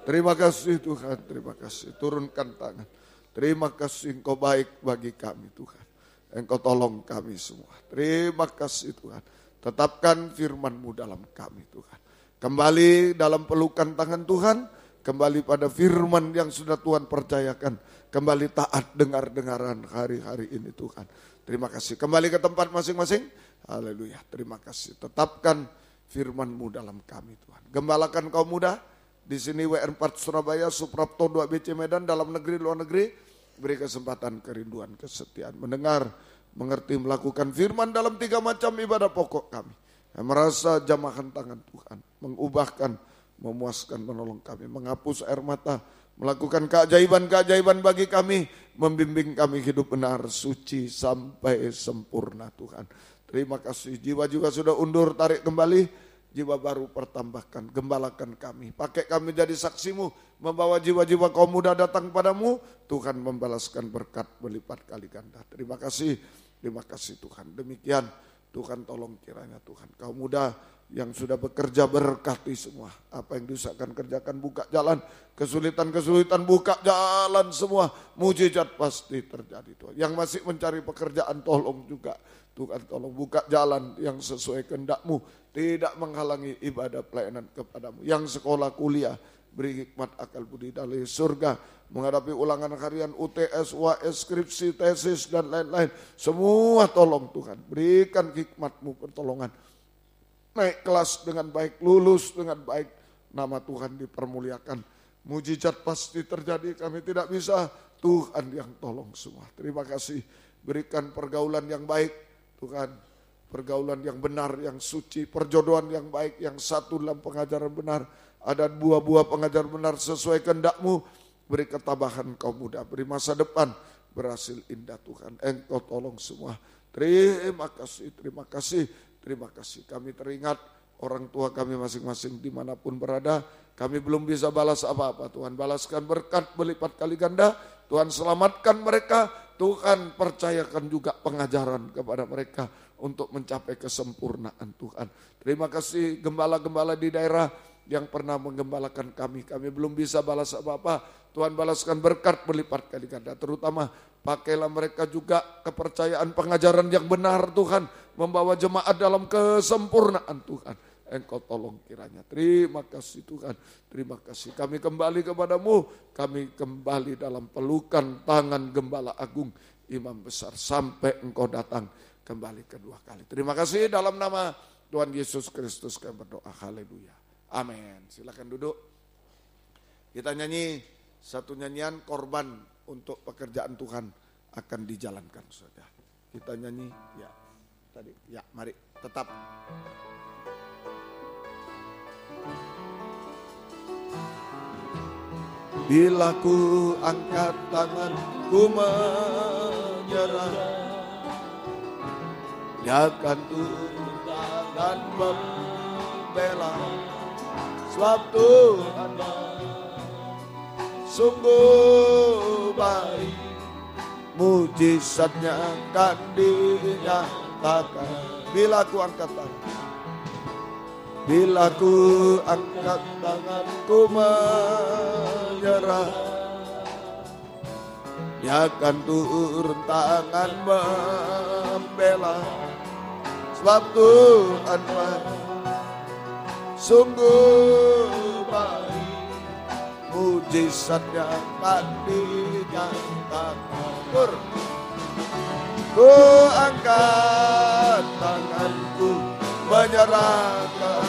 Terima kasih Tuhan. Terima kasih. Turunkan tangan. Terima kasih Engkau baik bagi kami Tuhan. Engkau tolong kami semua. Terima kasih Tuhan. Tetapkan firman-Mu dalam kami Tuhan. Kembali dalam pelukan tangan Tuhan. kembali pada firman yang sudah Tuhan percayakan, kembali taat dengar-dengaran hari-hari ini Tuhan. Terima kasih. Kembali ke tempat masing-masing. Haleluya. Terima kasih. Tetapkan firman-Mu dalam kami Tuhan. Gembalakan kaum muda di sini WR4 Surabaya, Suprapto 2 BC Medan, dalam negeri, luar negeri. Beri kesempatan kerinduan, kesetiaan, mendengar, mengerti, melakukan firman dalam 3 macam ibadah pokok kami. Yang merasa jamahan tangan Tuhan, mengubahkan, memuaskan, menolong kami, menghapus air mata, melakukan keajaiban-keajaiban bagi kami, membimbing kami hidup benar, suci sampai sempurna Tuhan. Terima kasih. Jiwa juga sudah undur, tarik kembali, jiwa baru pertambahkan, gembalakan kami. Pakai kami jadi saksi-Mu, membawa jiwa-jiwa kaum muda datang padamu. Tuhan membalaskan berkat berlipat kali ganda. Terima kasih Tuhan. Demikian Tuhan, tolong kiranya Tuhan, kaum muda yang sudah bekerja berkati semua. Apa yang diusahakan kerjakan, buka jalan. Kesulitan-kesulitan buka jalan semua. Mujizat pasti terjadi Tuhan. Yang masih mencari pekerjaan tolong juga. Tuhan tolong buka jalan yang sesuai kehendak-Mu. Tidak menghalangi ibadah pelayanan kepadamu. Yang sekolah kuliah, beri hikmat akal budi dari surga. Menghadapi ulangan harian, UTS, UAS, skripsi, tesis dan lain-lain. Semua tolong Tuhan. Berikan hikmat-Mu, pertolongan. Naik kelas dengan baik, lulus dengan baik. Nama Tuhan dipermuliakan. Mujizat pasti terjadi, kami tidak bisa. Tuhan yang tolong semua. Terima kasih. Berikan pergaulan yang baik Tuhan, pergaulan yang benar, yang suci, perjodohan yang baik, yang satu dalam pengajaran benar. Ada buah-buah pengajaran benar sesuai kehendak-Mu. Beri ketabahan kaum muda, beri masa depan berhasil indah Tuhan. Engkau tolong semua. Terima kasih, terima kasih, terima kasih. Kami teringat orang tua kami masing-masing dimanapun berada. Kami belum bisa balas apa-apa. Tuhan balaskan berkat berlipat kali ganda. Tuhan selamatkan mereka. Tuhan percayakan juga pengajaran kepada mereka untuk mencapai kesempurnaan Tuhan. Terima kasih gembala-gembala di daerah yang pernah menggembalakan kami. Kami belum bisa balas apa-apa. Tuhan balaskan berkat berlipat kali ganda. Terutama pakailah mereka juga kepercayaan pengajaran yang benar Tuhan. Membawa jemaat dalam kesempurnaan Tuhan. Engkau tolong kiranya. Terima kasih Tuhan. Terima kasih. Kami kembali kepadamu. Kami kembali dalam pelukan tangan Gembala Agung, Imam Besar. Sampai Engkau datang kembali kedua kali. Terima kasih dalam nama Tuhan Yesus Kristus kami berdoa. Haleluya. Amin. Silakan duduk. Kita nyanyi satu nyanyian, korban untuk pekerjaan Tuhan akan dijalankan. Saudara. Kita nyanyi. Ya, tadi. Ya, mari tetap. Bila ku angkat tangan, ku menyerah, Dia akan turun tangan membela. Sebab Tuhan sungguh baik, mujizatnya akan dinyatakan. Bila ku angkat tangan, bila ku angkat tangan, ku menyerah, Dia akan turun tangan membela. Sebab Tuhan sungguh baik, mujizatnya akan dinyatakan. Ku angkat tanganku, menyerahkan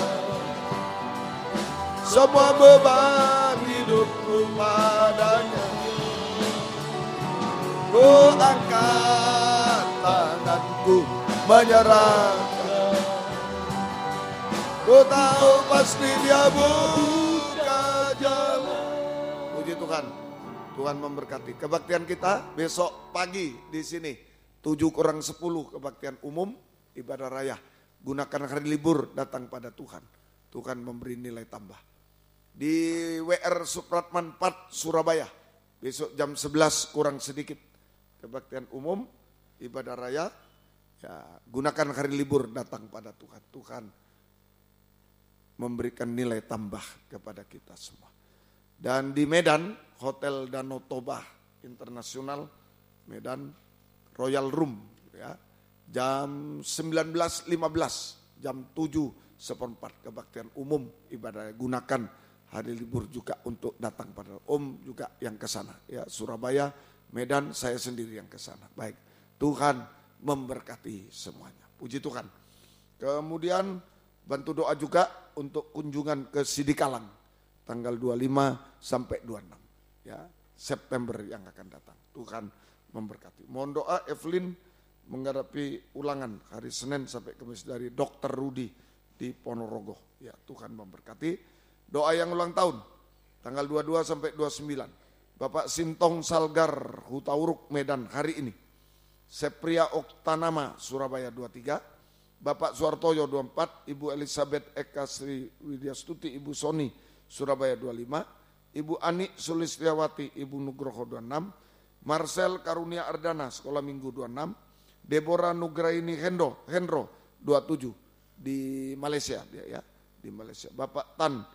semua beban hidupku padanya. Ku angkat tanganku, menyerahkan. Ku tahu pasti Dia buka jalan. Puji Tuhan. Tuhan memberkati. Kebaktian kita besok pagi di sini 7:50 kebaktian umum ibadah raya. Gunakan hari libur datang pada Tuhan. Tuhan memberi nilai tambah. Di WR Supratman 4 Surabaya. Besok jam 11 kurang sedikit. Kebaktian umum, ibadah raya. Ya, gunakan hari libur datang pada Tuhan. Tuhan memberikan nilai tambah kepada kita semua. Dan di Medan, Hotel Danau Toba Internasional, Medan, Royal Room. Ya. Jam 19.15, jam 7:15 kebaktian umum ibadah. Gunakan hari libur juga untuk datang pada Om juga yang ke sana. Ya, Surabaya, Medan, saya sendiri yang ke sana. Baik, Tuhan memberkati semuanya. Puji Tuhan. Kemudian bantu doa juga untuk kunjungan ke Sidikalang tanggal 25 sampai 26 ya, September yang akan datang. Tuhan memberkati. Mohon doa Evelyn menghadapi ulangan hari Senin sampai Kamis dari Dr. Rudi di Ponorogo. Ya, Tuhan memberkati. Doa yang ulang tahun tanggal 22 sampai 29. Bapak Sintong Salgar Hutauruk Medan hari ini. Sepria Oktanama Surabaya 23. Bapak Suartoyo 24, Ibu Elizabeth Eka Sri Widyastuti, Ibu Soni Surabaya 25, Ibu Ani Sulistiawati, Ibu Nugroho 26, Marcel Karunia Ardana Sekolah Minggu 26, Deborah Nugraini Hendro 27 di Malaysia dia ya, di Malaysia. Bapak Tan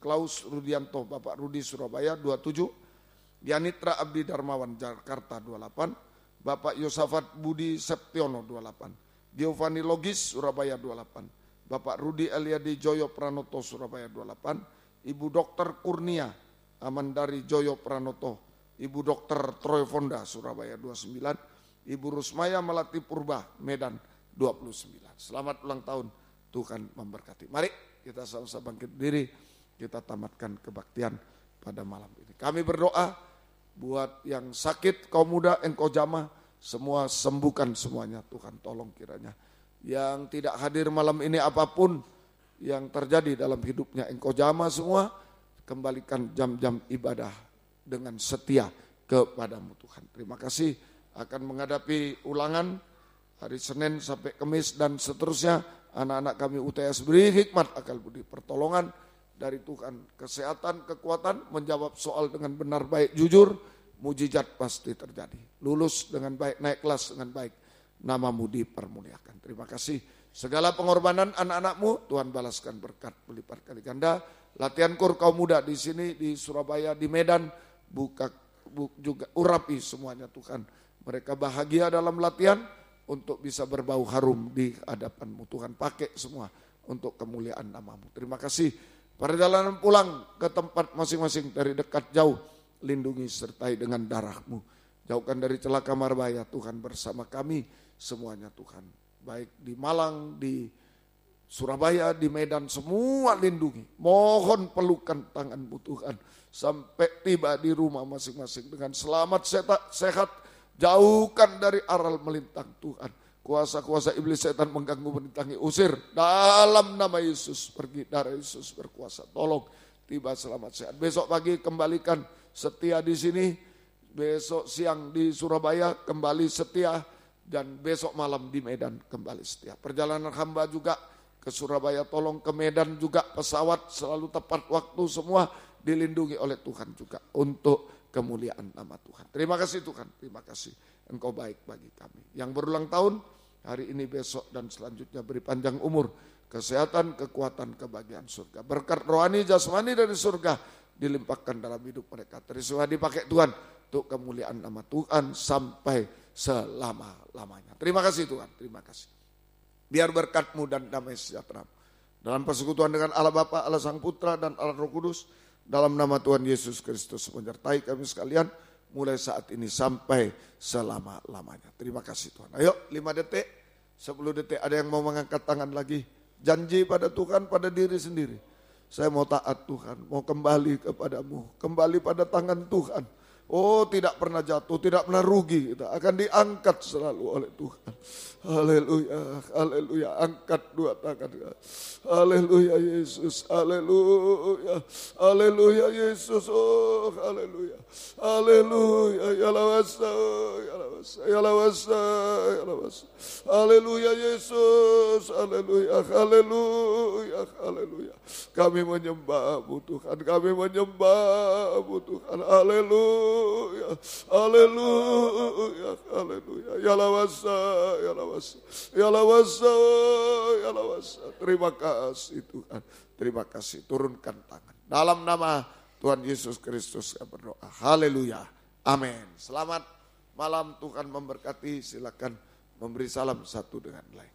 Klaus Rudianto, Bapak Rudi Surabaya 27, Yanitra Abdi Darmawan Jakarta 28, Bapak Yosafat Budi Septiono 28, Giovanni Logis Surabaya 28, Bapak Rudi Eliadi Joyo Pranoto Surabaya 28, Ibu Dr. Kurnia Amandari Joyo Pranoto, Ibu Dr. Troy Fonda Surabaya 29, Ibu Rusmaya Melati Purba Medan 29. Selamat ulang tahun, Tuhan memberkati. Mari kita sama-sama bangkit diri, kita tamatkan kebaktian pada malam ini. Kami berdoa buat yang sakit, kaum muda, engkau jamah, semua sembuhkan semuanya Tuhan, tolong kiranya. Yang tidak hadir malam ini apapun yang terjadi dalam hidupnya, engkau jamah semua, kembalikan jam-jam ibadah dengan setia kepadamu Tuhan. Terima kasih akan menghadapi ulangan hari Senin sampai Kamis dan seterusnya. Anak-anak kami UTS beri hikmat, akal budi, pertolongan dari Tuhan, kesehatan, kekuatan, menjawab soal dengan benar, baik, jujur, mujizat pasti terjadi. Lulus dengan baik, naik kelas dengan baik, namamu dipermuliakan. Terima kasih. Segala pengorbanan anak-anakmu, Tuhan balaskan berkat berlipat kali ganda. Latihan kur kaum muda di sini, di Surabaya, di Medan, juga urapi semuanya Tuhan. Mereka bahagia dalam latihan, untuk bisa berbau harum di hadapan-Mu Tuhan, pakai semua untuk kemuliaan nama-Mu. Terima kasih. Perjalanan pulang ke tempat masing-masing dari dekat jauh, lindungi sertai dengan darah-Mu. Jauhkan dari celaka marbaya Tuhan, bersama kami semuanya Tuhan. Baik di Malang, di Surabaya, di Medan, semua lindungi. Mohon pelukan tangan-Mu Tuhan, sampai tiba di rumah masing-masing dengan selamat sehat. Jauhkan dari aral melintang Tuhan. Kuasa-kuasa iblis setan mengganggu, menintangi, usir. Dalam nama Yesus, pergi, darah Yesus berkuasa. Tolong tiba selamat sehat. Besok pagi kembalikan setia di sini. Besok siang di Surabaya kembali setia. Dan besok malam di Medan kembali setia. Perjalanan hamba juga ke Surabaya, tolong ke Medan juga. Pesawat selalu tepat waktu, semua dilindungi oleh Tuhan juga. Untuk kemuliaan nama Tuhan. Terima kasih Tuhan, terima kasih. Engkau baik bagi kami. Yang berulang tahun, hari ini, besok, dan selanjutnya beri panjang umur, kesehatan, kekuatan, kebahagiaan surga. Berkat rohani, jasmani dari surga dilimpahkan dalam hidup mereka. Terisulah dipakai Tuhan untuk kemuliaan nama Tuhan sampai selama-lamanya. Terima kasih Tuhan, terima kasih. Biar berkat-Mu dan damai sejahtera dalam persekutuan dengan Allah Bapa, Allah Sang Putra, dan Allah Roh Kudus, dalam nama Tuhan Yesus Kristus menyertai kami sekalian mulai saat ini sampai selama-lamanya. Terima kasih Tuhan. Ayo 5 detik, 10 detik, ada yang mau mengangkat tangan lagi. Janji pada Tuhan, pada diri sendiri. Saya mau taat Tuhan, mau kembali kepadamu, kembali pada tangan Tuhan. Oh, tidak pernah jatuh, tidak pernah rugi, kita akan diangkat selalu oleh Tuhan. Haleluya, haleluya, angkat dua tangan. Haleluya Yesus, haleluya, haleluya Yesus, oh haleluya, haleluya, ya lawasa, ya lawasa, ya lawasa, ya lawasa. Haleluya Yesus, haleluya, haleluya, haleluya. Kami menyembah-Mu Tuhan, kami menyembah-Mu Tuhan, haleluya, haleluya, haleluya, ya lawasa, ya lawasa. Ya lawasa, ya lawasa. Terima kasih Tuhan, terima kasih. Turunkan tangan. Dalam nama Tuhan Yesus Kristus kami berdoa. Haleluya, amin. Selamat malam, Tuhan memberkati. Silakan memberi salam satu dengan lain.